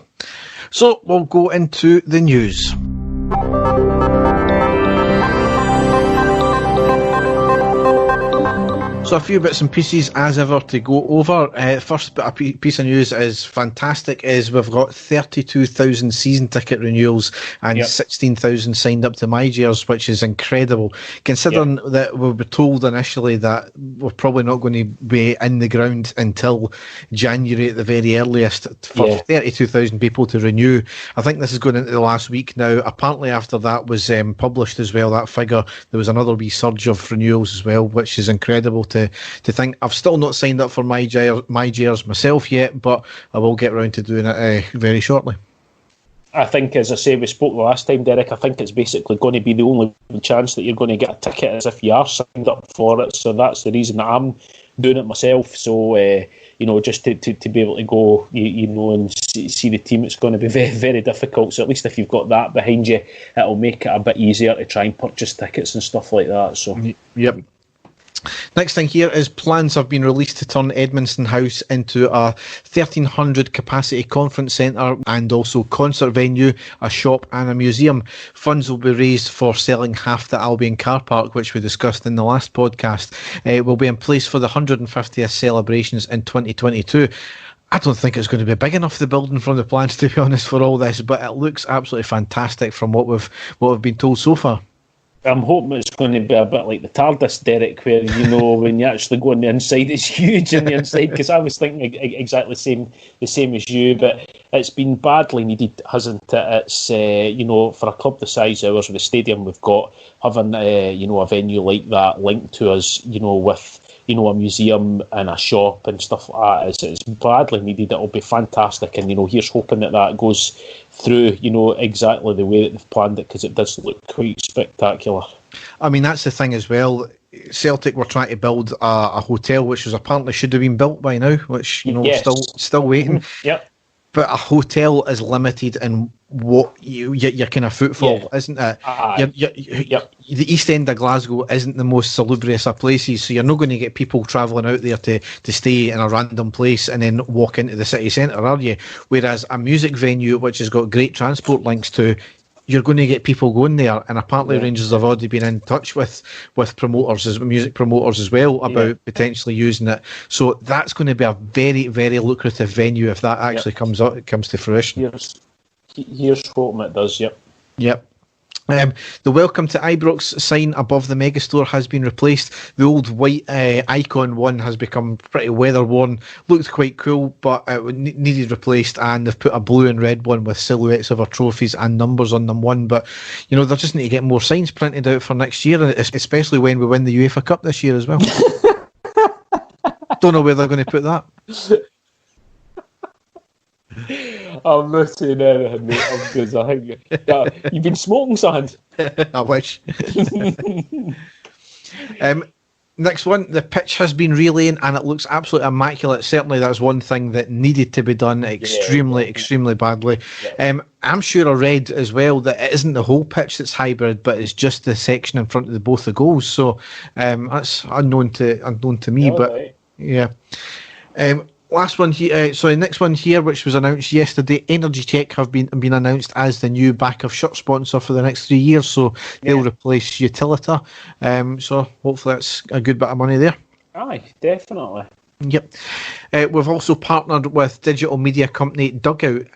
So we'll go into the news. So a few bits and pieces as ever to go over. First bit of piece of news is fantastic is we've got 32,000 season ticket renewals and 16,000 signed up to MyJers, which is incredible. Considering that we were told initially that we're probably not going to be in the ground until January at the very earliest for 32,000 people to renew. I think this is going into the last week now. Apparently after that was published as well, that figure, there was another wee surge of renewals as well, which is incredible to think. I've still not signed up for MyJers myself yet, but I will get around to doing it very shortly. I think, as I say, we spoke the last time, Derek, I think it's basically going to be the only chance that you're going to get a ticket is if you are signed up for it, so that's the reason that I'm doing it myself. So just to be able to go and see the team, it's going to be very, very difficult, so at least if you've got that behind you, it'll make it a bit easier to try and purchase tickets and stuff like that. So yep. Next thing here is plans have been released to turn Edmondson House into a 1,300 capacity conference centre and also concert venue, a shop and a museum. Funds will be raised for selling half the Albion car park, which we discussed in the last podcast. Will be in place for the 150th celebrations in 2022. I don't think it's going to be big enough, the building, from the plans, to be honest, for all this, but it looks absolutely fantastic from what we've been told so far. I'm hoping it's going to be a bit like the TARDIS, Derek, where, when you actually go on the inside, it's huge on the inside, because I was thinking exactly the same as you, but it's been badly needed, hasn't it? It's, for a club the size of ours, with the stadium we've got, having, a venue like that linked to us, with, a museum and a shop and stuff like that, it's badly needed. It'll be fantastic, and, here's hoping that goes through, exactly the way that they've planned it, because it does look quite spectacular. I mean, that's the thing as well. Celtic were trying to build a hotel, which was apparently should have been built by now, which, still waiting. Yep. But a hotel is limited in what your kind of footfall, isn't it? The East End of Glasgow isn't the most salubrious of places, so you're not going to get people travelling out there to stay in a random place and then walk into the city centre, are you? Whereas a music venue, which has got great transport links to, you're going to get people going there, and apparently Rangers have already been in touch with promoters, music promoters as well, about potentially using it. So that's going to be a very, very lucrative venue if that actually comes to fruition. Here's hoping it does. Yep. The welcome to Ibrox sign above the megastore has been replaced. The old white icon one has become pretty weather worn. Looked quite cool, but it needed replaced, and they've put a blue and red one with silhouettes of our trophies and numbers on them one. But they just need to get more signs printed out for next year, especially when we win the UEFA Cup this year as well. Don't know where they're going to put that. I'm not saying anything, mate, because I think you've been smoking, son. I wish. Next one, the pitch has been relaying and it looks absolutely immaculate. Certainly that's one thing that needed to be done extremely badly. I'm sure I read as well that it isn't the whole pitch that's hybrid, but it's just the section in front of both the goals. So that's unknown to me, but yeah. Last one here, next one here, which was announced yesterday. Energy Check have been announced as the new back of shirt sponsor for the next 3 years, so they'll replace Utilita. So hopefully that's a good bit of money there. Aye, definitely. Yep. We've also partnered with digital media company Dugout.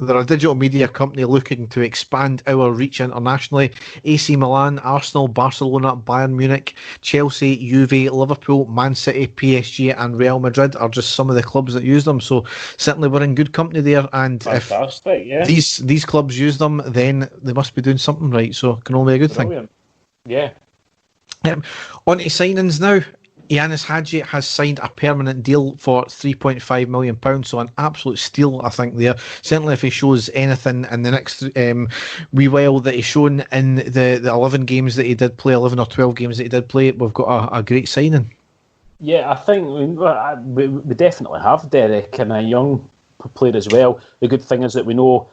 They're a digital media company looking to expand our reach internationally. AC Milan, Arsenal, Barcelona, Bayern Munich, Chelsea, Juve, Liverpool, Man City, PSG and Real Madrid are just some of the clubs that use them. So certainly we're in good company there. And fantastic, if these clubs use them, then they must be doing something right. So it can only be a good thing. Yeah. On to signings now. Yanis Hadji has signed a permanent deal for £3.5 million, so an absolute steal, I think, there. Certainly if he shows anything in the next wee while that he's shown in the 11 games that he did play, 11 or 12 games that he did play, we've got a great signing. Yeah, I think we definitely have, Derek, and a young player as well. The good thing is that we know,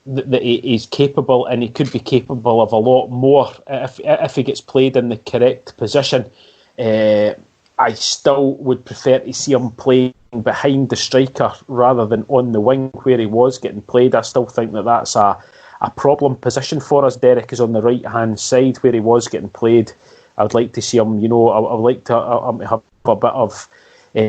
that he's capable, and he could be capable of a lot more if he gets played in the correct position. I still would prefer to see him play behind the striker rather than on the wing where he was getting played. I still think that's a problem position for us. Derek is on the right hand side where he was getting played. I would like to see him, I would like to have a bit of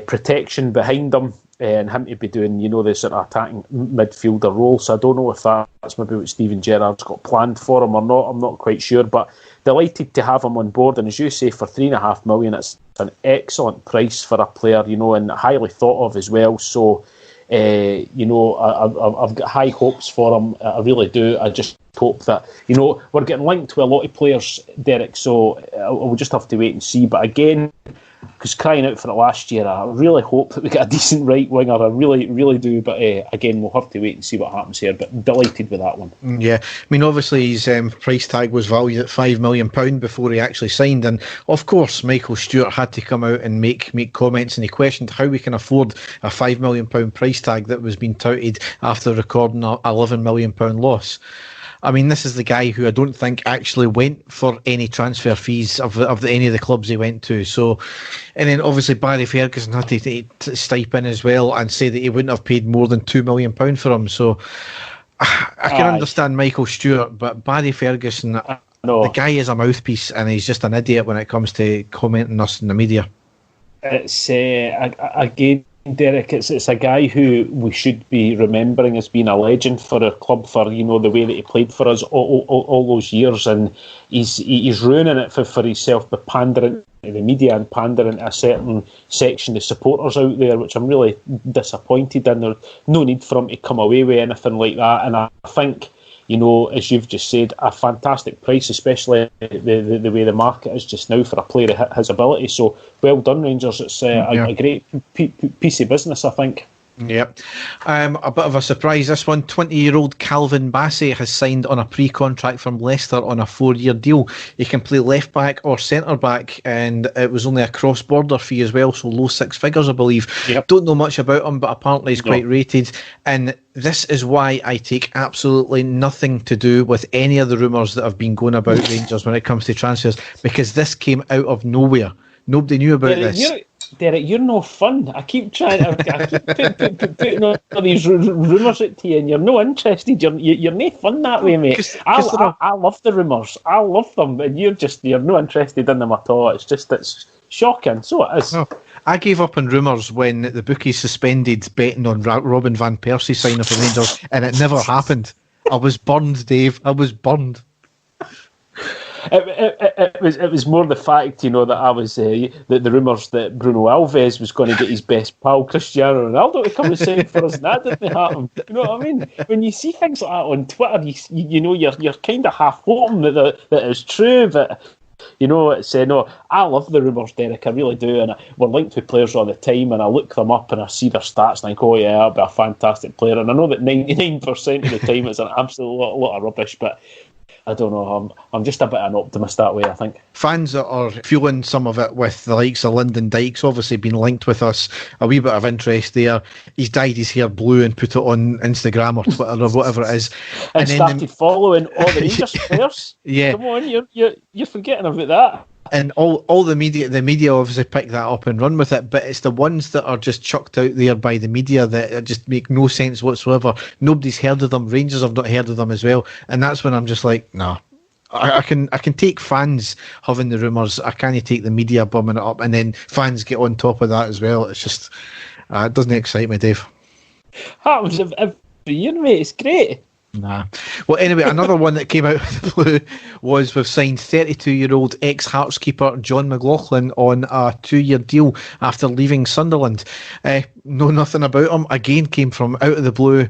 protection behind him, and him to be doing, the sort of attacking midfielder role. So I don't know if that's maybe what Steven Gerrard's got planned for him or not. I'm not quite sure, but delighted to have him on board. And as you say, for $3.5 million, it's an excellent price for a player, and highly thought of as well. So, I've got high hopes for him. I really do. I just hope that, we're getting linked to a lot of players, Derek, so we'll just have to wait and see. But again, because crying out for it last year, I really hope that we get a decent right winger. I really, really do. But again, we'll have to wait and see what happens here. But delighted with that one. Yeah, I mean, obviously his price tag was valued at £5 million before he actually signed, and of course Michael Stewart had to come out and make comments, and he questioned how we can afford a £5 million price tag that was being touted after recording a £11 million loss. I mean, this is the guy who I don't think actually went for any transfer fees of any of the clubs he went to. So, and then obviously Barry Ferguson had to stipe in as well and say that he wouldn't have paid more than £2 million for him. So, I can understand Michael Stewart, but Barry Ferguson, the guy is a mouthpiece and he's just an idiot when it comes to commenting us in the media. It's again, Derek, it's a guy who we should be remembering as being a legend for our club, for the way that he played for us all those years, and he's ruining it for himself by pandering to the media and pandering to a certain section of supporters out there, which I'm really disappointed in. There's no need for him to come away with anything like that, and I think, as you've just said, a fantastic price, especially the way the market is just now for a player of his ability. So well done, Rangers. It's a great piece of business, I think. Yep. A bit of a surprise, this one. 20-year-old Calvin Bassey has signed on a pre-contract from Leicester on a 4-year deal. He can play left-back or centre-back, and it was only a cross-border fee as well, so low six figures, I believe. Yep. Don't know much about him, but apparently he's quite rated. And this is why I take absolutely nothing to do with any of the rumours that have been going about Rangers when it comes to transfers, because this came out of nowhere. Nobody knew about this. Derek, you're no fun. I keep trying. I keep putting all these rumours at you, and you're no interested. You're no fun that way, mate. I love the rumours. I love them, and you're no interested in them at all. It's shocking. So it is. No, I gave up on rumours when the bookies suspended betting on Robin van Persie signing for Rangers, and it never happened. I was burned, Dave. I was burned. It was more the fact, that I was the rumours that Bruno Alves was going to get his best pal Cristiano Ronaldo to come and sign for us, and that didn't happen. You know what I mean? When you see things like that on Twitter, you're kind of half hoping that it's true, but it's no. I love the rumours, Derek. I really do, and we're linked with players all the time, and I look them up and I see their stats and I think, oh yeah, I'll be a fantastic player, and I know that 99% of the time it's an absolute lot of rubbish, but I don't know. I'm just a bit of an optimist that way, I think. Fans that are fueling some of it with the likes of Lyndon Dykes obviously been linked with us. A wee bit of interest there. He's dyed his hair blue and put it on Instagram or Twitter or whatever it is. And started following all the Rangers players. Yeah. Come on, you're forgetting about that. And all the media obviously pick that up and run with it, but it's the ones that are just chucked out there by the media that just make no sense whatsoever. Nobody's heard of them. Rangers have not heard of them as well, and that's when I'm just like, nah. I can take fans having the rumours. I can't take the media bumming it up, and then fans get on top of that as well. It's just it doesn't excite me, Dave. Happens every year, mate. It's great. Nah. Well, anyway, another one that came out of the blue was we've signed 32-year-old ex-Hearts keeper John McLaughlin on a 2-year deal after leaving Sunderland. Know nothing about him. Again, came from out of the blue.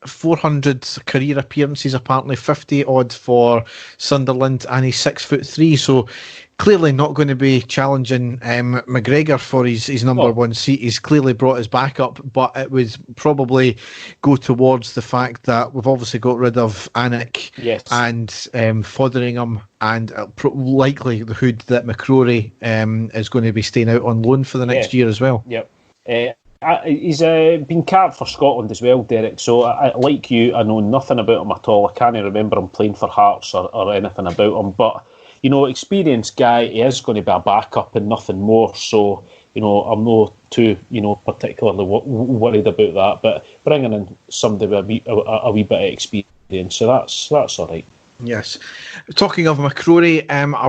400 career appearances, apparently 50 odd for Sunderland, and he's 6'3", so clearly not going to be challenging McGregor for his number one seat. He's clearly brought his back up, but it would probably go towards the fact that we've obviously got rid of Anik and Fotheringham, and likelihood that McCrory is going to be staying out on loan for the next year as well. Yep. He's been capped for Scotland as well, Derek, so like you, I know nothing about him at all. I can't remember him playing for Hearts or anything about him, but experienced guy. He is going to be a backup and nothing more, so I'm not too, particularly worried about that. But bringing in somebody with a wee bit of experience, so that's all right. Yes. Talking of McCrory,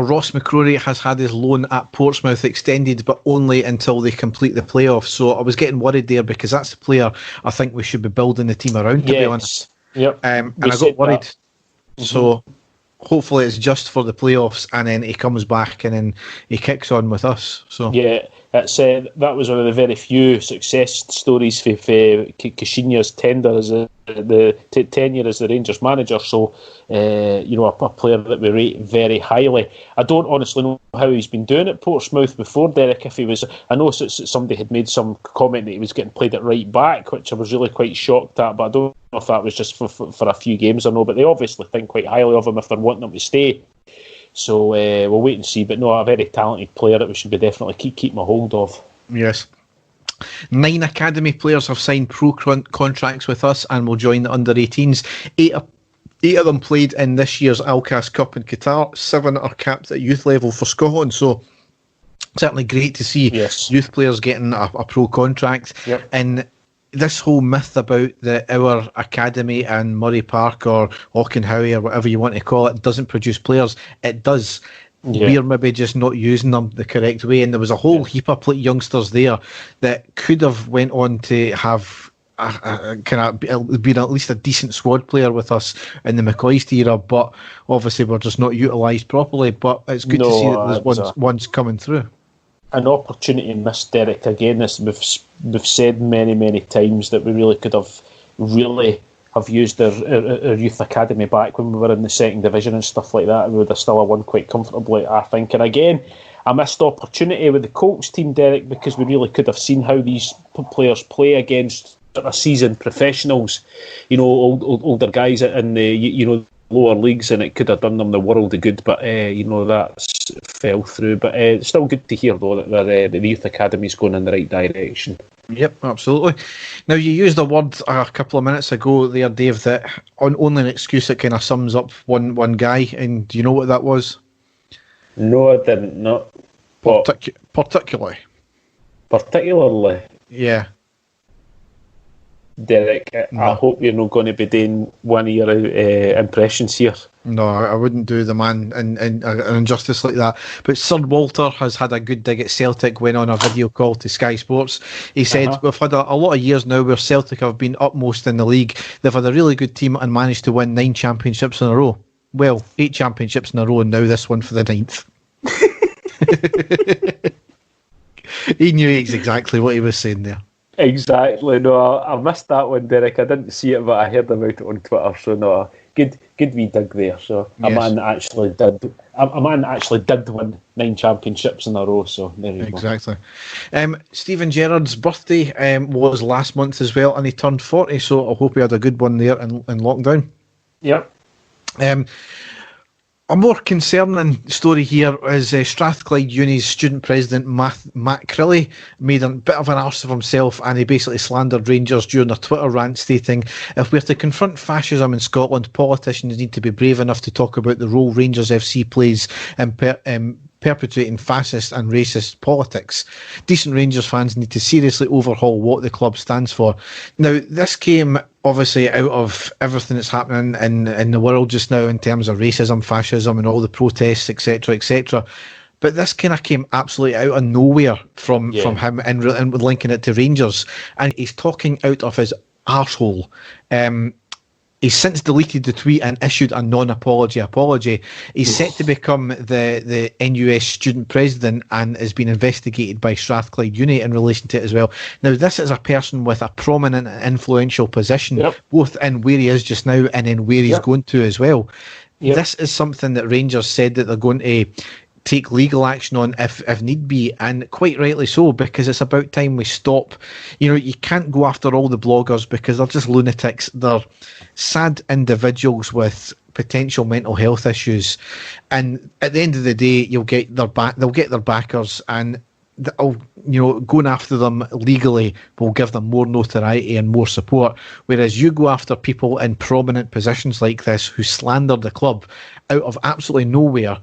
Ross McCrory has had his loan at Portsmouth extended, but only until they complete the playoffs. So I was getting worried there because that's the player I think we should be building the team around, to be honest. Yep. And I got worried. Mm-hmm. So hopefully it's just for the playoffs, and then he comes back and then he kicks on with us. So yeah, it's that was one of the very few success stories for Caixinha's tender as the tenure as the Rangers manager. So a player that we rate very highly. I don't honestly know how he's been doing at Portsmouth before, Derek. If he was, I know somebody had made some comment that he was getting played at right back, which I was really quite shocked at. But I don't know if that was just for a few games or no. But they obviously think quite highly of him if they're wanting him to stay. So we'll wait and see. But no, a very talented player that we should be definitely keeping a hold of. Yes. 9 academy players have signed pro contracts with us and will join the under-18s. 8 of them played in this year's Acast Cup in Qatar. 7 are capped at youth level for Scotland. So certainly great to see youth players getting a pro contract. Yep. And this whole myth about our academy and Murray Park or Auchenhowie or whatever you want to call it doesn't produce players. It does. Yeah. We're maybe just not using them the correct way. And there was a whole heap of youngsters there that could have went on to have been at least a decent squad player with us in the McCoist era, but obviously we're just not utilised properly. But it's good to see that there's one's coming through. An opportunity missed, Derek. Again, this we've said many times that we really could have used our youth academy back when we were in the second division and stuff like that. We would have still won quite comfortably, I think. And again, a missed opportunity with the Colts team, Derek, because we really could have seen how these players play against seasoned professionals, older guys in the lower leagues, and it could have done them the world of good. But that's fell through. But it's still good to hear though that the youth academy is going in the right direction. Yep, absolutely. Now, you used a word a couple of minutes ago there, Dave, that only an excuse that kind of sums up one guy, and do you know what that was? No, I didn't. No. Particularly? Yeah. Derek, no. I hope you're not going to be doing one of your impressions here. No, I wouldn't do the man an injustice like that. But Sir Walter has had a good dig at Celtic when on a video call to Sky Sports. He said, we've had a lot of years now where Celtic have been upmost in the league. They've had a really good team and managed to win 9 championships in a row. Well, 8 championships in a row and now this one for the 9th. He knew exactly what he was saying there. Exactly. No, I missed that one, Derek. I didn't see it, but I heard about it on Twitter. So no, good wee dig there. So a man actually did win 9 championships in a row. So there you go. Exactly. Stephen Gerrard's birthday was last month as well, and he turned 40. So I hope he had a good one there in lockdown. Yep. A more concerning story here is Strathclyde Uni's student president Matt Crilly made a bit of an arse of himself, and he basically slandered Rangers during a Twitter rant, stating, if we're to confront fascism in Scotland, politicians need to be brave enough to talk about the role Rangers FC plays in perpetuating fascist and racist politics. Decent Rangers fans need to seriously overhaul what the club stands for. Now, this came obviously out of everything that's happening in the world just now in terms of racism, fascism and all the protests, etc, etc. But this kind of came absolutely out of nowhere from him and linking it to Rangers. And he's talking out of his arsehole. He's since deleted the tweet and issued a non-apology apology. He's set to become the NUS student president and is being investigated by Strathclyde Uni in relation to it as well. Now, this is a person with a prominent and influential position, both in where he is just now and in where he's going to as well. Yep. This is something that Rangers said that they're going to take legal action on if need be, and quite rightly so, because it's about time we stop. You can't go after all the bloggers because they're just lunatics. They're sad individuals with potential mental health issues, and at the end of the day, they'll get their backers, and going after them legally will give them more notoriety and more support. Whereas you go after people in prominent positions like this who slander the club out of absolutely nowhere,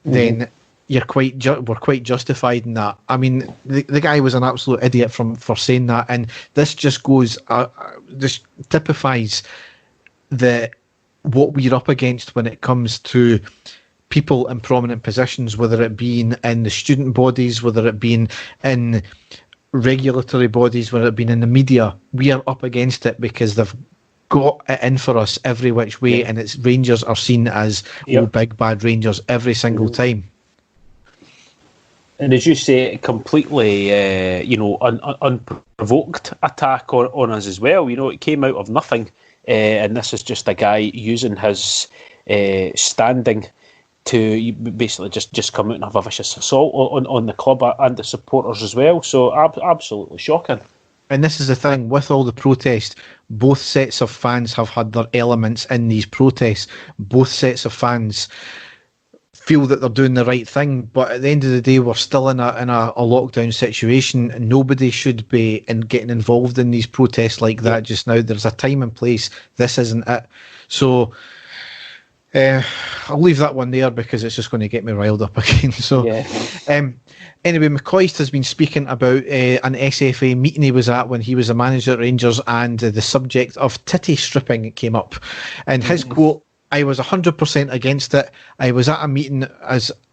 then we're quite justified in that. I mean, the guy was an absolute idiot for saying that, and this just goes, this typifies what we're up against when it comes to people in prominent positions, whether it be in the student bodies, whether it be in regulatory bodies, whether it be in the media. We are up against it because they've got it in for us every which way, and it's Rangers are seen as big bad Rangers every single time. And as you say, completely, unprovoked attack on us as well. It came out of nothing, and this is just a guy using his standing to basically just come out and have a vicious assault on the club and the supporters as well. So absolutely shocking. And this is the thing, with all the protests, both sets of fans have had their elements in these protests. Both sets of fans feel that they're doing the right thing, but at the end of the day, we're still in a lockdown situation, and nobody should be getting involved in these protests like that just now. There's a time and place. This isn't it. So I'll leave that one there because it's just going to get me riled up again. So, anyway, McCoist has been speaking about an SFA meeting he was at when he was a manager at Rangers, and the subject of titty stripping came up. And his quote, "I was 100% against it. I was at a meeting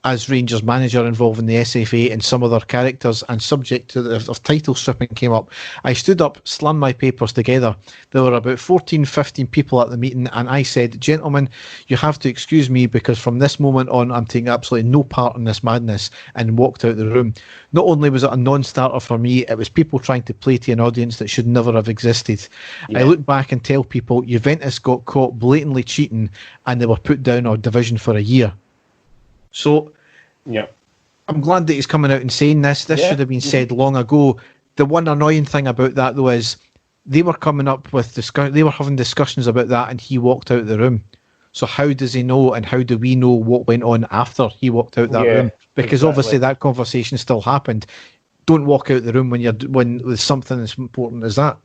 as Rangers manager involving the SFA and some other characters, and subject to of title stripping came up. I stood up, slammed my papers together. There were about 14-15 people at the meeting, and I said, 'Gentlemen, you have to excuse me because from this moment on I'm taking absolutely no part in this madness,' and walked out the room. Not only was it a non-starter for me, it was people trying to play to an audience that should never have existed. I look back and tell people Juventus got caught blatantly cheating and they were put down a division for a year." So I'm glad that he's coming out and saying this. This should have been said long ago. The one annoying thing about that, though, is they were coming up with they were having discussions about that, and he walked out of the room. So how does he know, and how do we know what went on after he walked out that room? Because obviously that conversation still happened. Don't walk out the room when with something as important as that.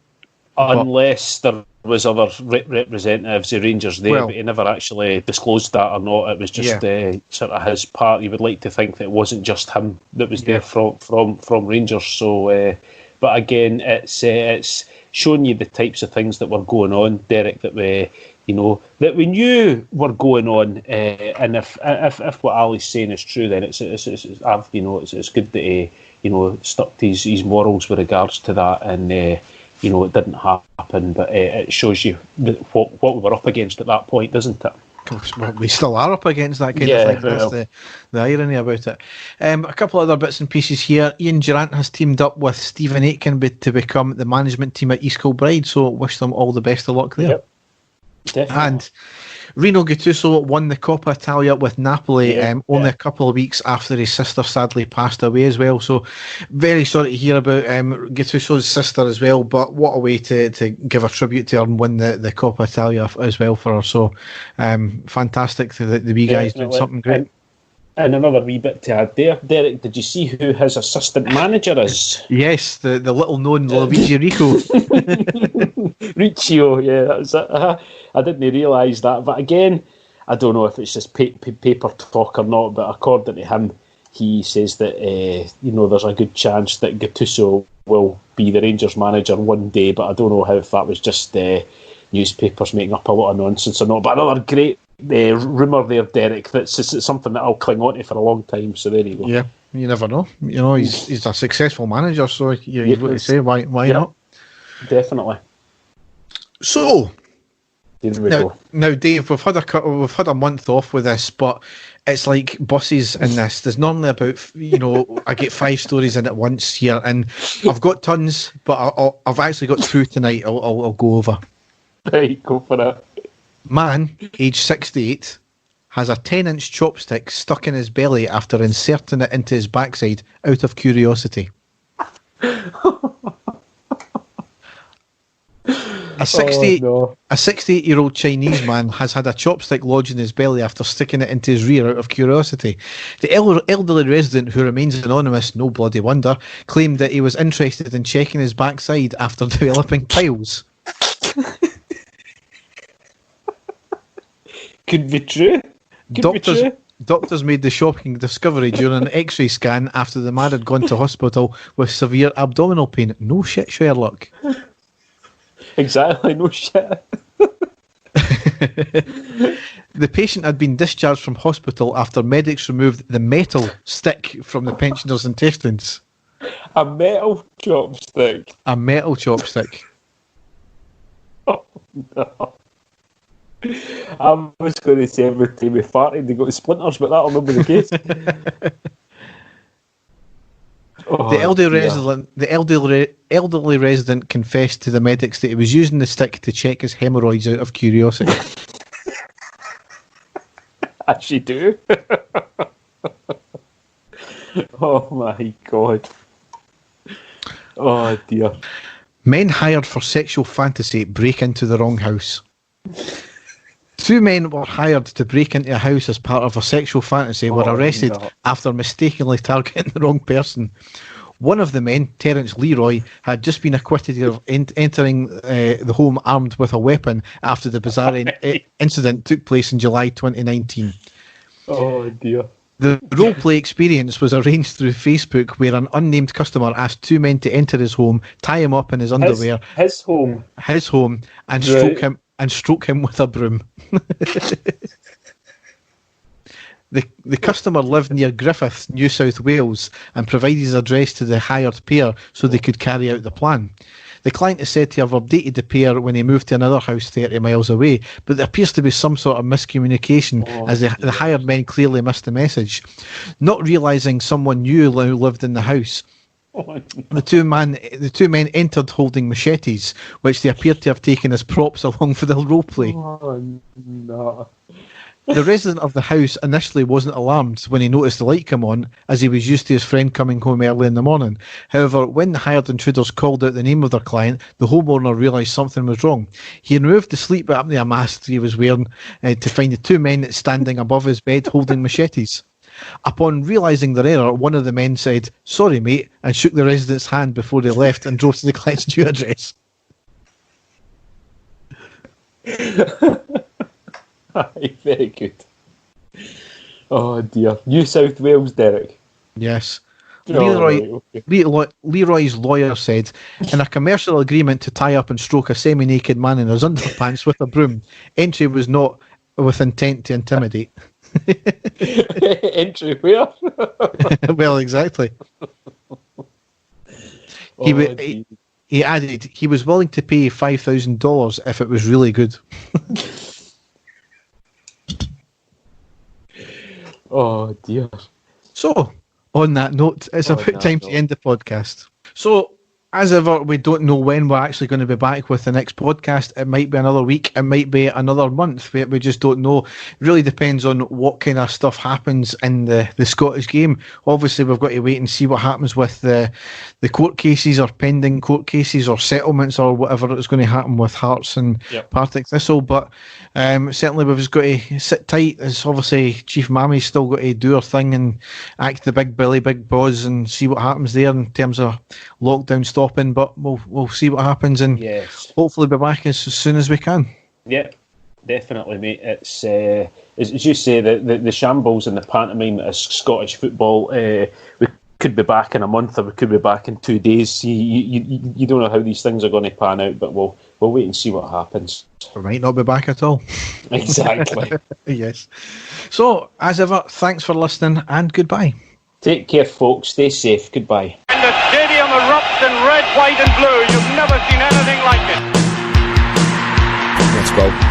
Unless there was other representatives of Rangers there, but he never actually disclosed that or not. It was just sort of his part. You would like to think that it wasn't just him that was there from Rangers. So, but again, it's showing you the types of things that were going on, Derek, that we knew were going on. And if what Ali's saying is true, then it's good that he stuck to his morals with regards to that, and it didn't happen, but it shows you what we were up against at that point, doesn't it? Well, we still are up against that kind of thing. That's the irony about it. A couple other bits and pieces here. Ian Durrant has teamed up with Stephen Aitken to become the management team at East Kilbride, so wish them all the best of luck there. Yep. Definitely. And Rino Gattuso won the Coppa Italia with Napoli only a couple of weeks after his sister sadly passed away as well. So very sorry to hear about Gattuso's sister as well, but what a way to give a tribute to her and win the Coppa Italia as well for her. So fantastic that the wee guy's doing something great. And another wee bit to add there, Derek, did you see who his assistant manager is? Yes, the little known Luigi Rico. Riccio, that was it. I didn't realise that, but again, I don't know if it's just paper talk or not, but according to him, he says that there's a good chance that Gattuso will be the Rangers manager one day, but I don't know if that was just newspapers making up a lot of nonsense or not. But another great rumour there, Derek, that's something that I'll cling on to for a long time, so there you go. Yeah, you never know. He's a successful manager, so you've got to say, why not? Definitely. So now, Dave, we've had a month off with this, but it's like buses in this. There's normally about I get 5 stories in at once here, and I've got tons, but I've actually got 2 tonight. I'll go over. Right, go for it. Man, age 68, has a 10-inch chopstick stuck in his belly after inserting it into his backside out of curiosity. A 68-year-old Chinese man has had a chopstick lodged in his belly after sticking it into his rear out of curiosity. The elderly resident, who remains anonymous, no bloody wonder, claimed that he was interested in checking his backside after developing piles. Could be true. Doctors made the shocking discovery during an X-ray scan after the man had gone to hospital with severe abdominal pain. No shit, Sherlock. Exactly, no shit. The patient had been discharged from hospital after medics removed the metal stick from the pensioner's intestines. A metal chopstick. A metal chopstick. Oh, no. I was going to say every time we farted they got splinters, but that'll not be the case. The elderly resident confessed to the medics that he was using the stick to check his hemorrhoids out of curiosity. As you do. Oh my god. Oh dear. Men hired for sexual fantasy break into the wrong house. 2 men were hired to break into a house as part of a sexual fantasy were arrested after mistakenly targeting the wrong person. One of the men, Terence Leroy, had just been acquitted of entering the home armed with a weapon after the bizarre incident took place in July 2019. Oh dear. The roleplay experience was arranged through Facebook, where an unnamed customer asked 2 men to enter his home, tie him up in his underwear, his home, and stroke him with a broom. The customer lived near Griffith, New South Wales, and provided his address to the hired pair so they could carry out the plan. The client is said to have updated the pair when he moved to another house 30 miles away, but there appears to be some sort of miscommunication as the hired men clearly missed the message. Not realising someone new who lived in the house, the two men entered holding machetes, which they appeared to have taken as props along for the roleplay. Oh no. The resident of the house initially wasn't alarmed when he noticed the light come on, as he was used to his friend coming home early in the morning. However, when the hired intruders called out the name of their client, the homeowner realised something was wrong. He removed the sleep apnea mask he was wearing to find the 2 men standing above his bed holding machetes. Upon realising their error, one of the men said, "Sorry, mate," and shook the resident's hand before they left and drove to the client's new address. Aye, very good. Oh dear. New South Wales, Derek. Yes. Oh, Leroy's lawyer said, in a commercial agreement to tie up and stroke a semi-naked man in his underpants with a broom, entry was not with intent to intimidate. Entry where? Well, exactly. He added he was willing to pay $5,000 if it was really good. Oh dear. So, on that note, it's about time to end the podcast. So, as ever, we don't know when we're actually going to be back with the next podcast. It might be another week, it might be another month. We just don't know. It really depends on what kind of stuff happens in the Scottish game. Obviously, we've got to wait and see what happens with the court cases or pending court cases or settlements or whatever is going to happen with Hearts and Partick Thistle. But certainly we've just got to sit tight. As obviously Chief Mammy's still got to do her thing and act the big Billy, big boss, and see what happens there in terms of lockdown stopping. But we'll see what happens, and hopefully be back as soon as we can. Yeah, definitely, mate. It's as you say, the shambles and the pantomime as Scottish football. We could be back in a month, or we could be back in 2 days. You don't know how these things are going to pan out, but we'll wait and see what happens. We might not be back at all. Exactly. Yes. So, as ever, thanks for listening, and goodbye. Take care, folks. Stay safe. Goodbye. And the stadium erupts in red, white and blue. You've never seen anything like it. Let's go.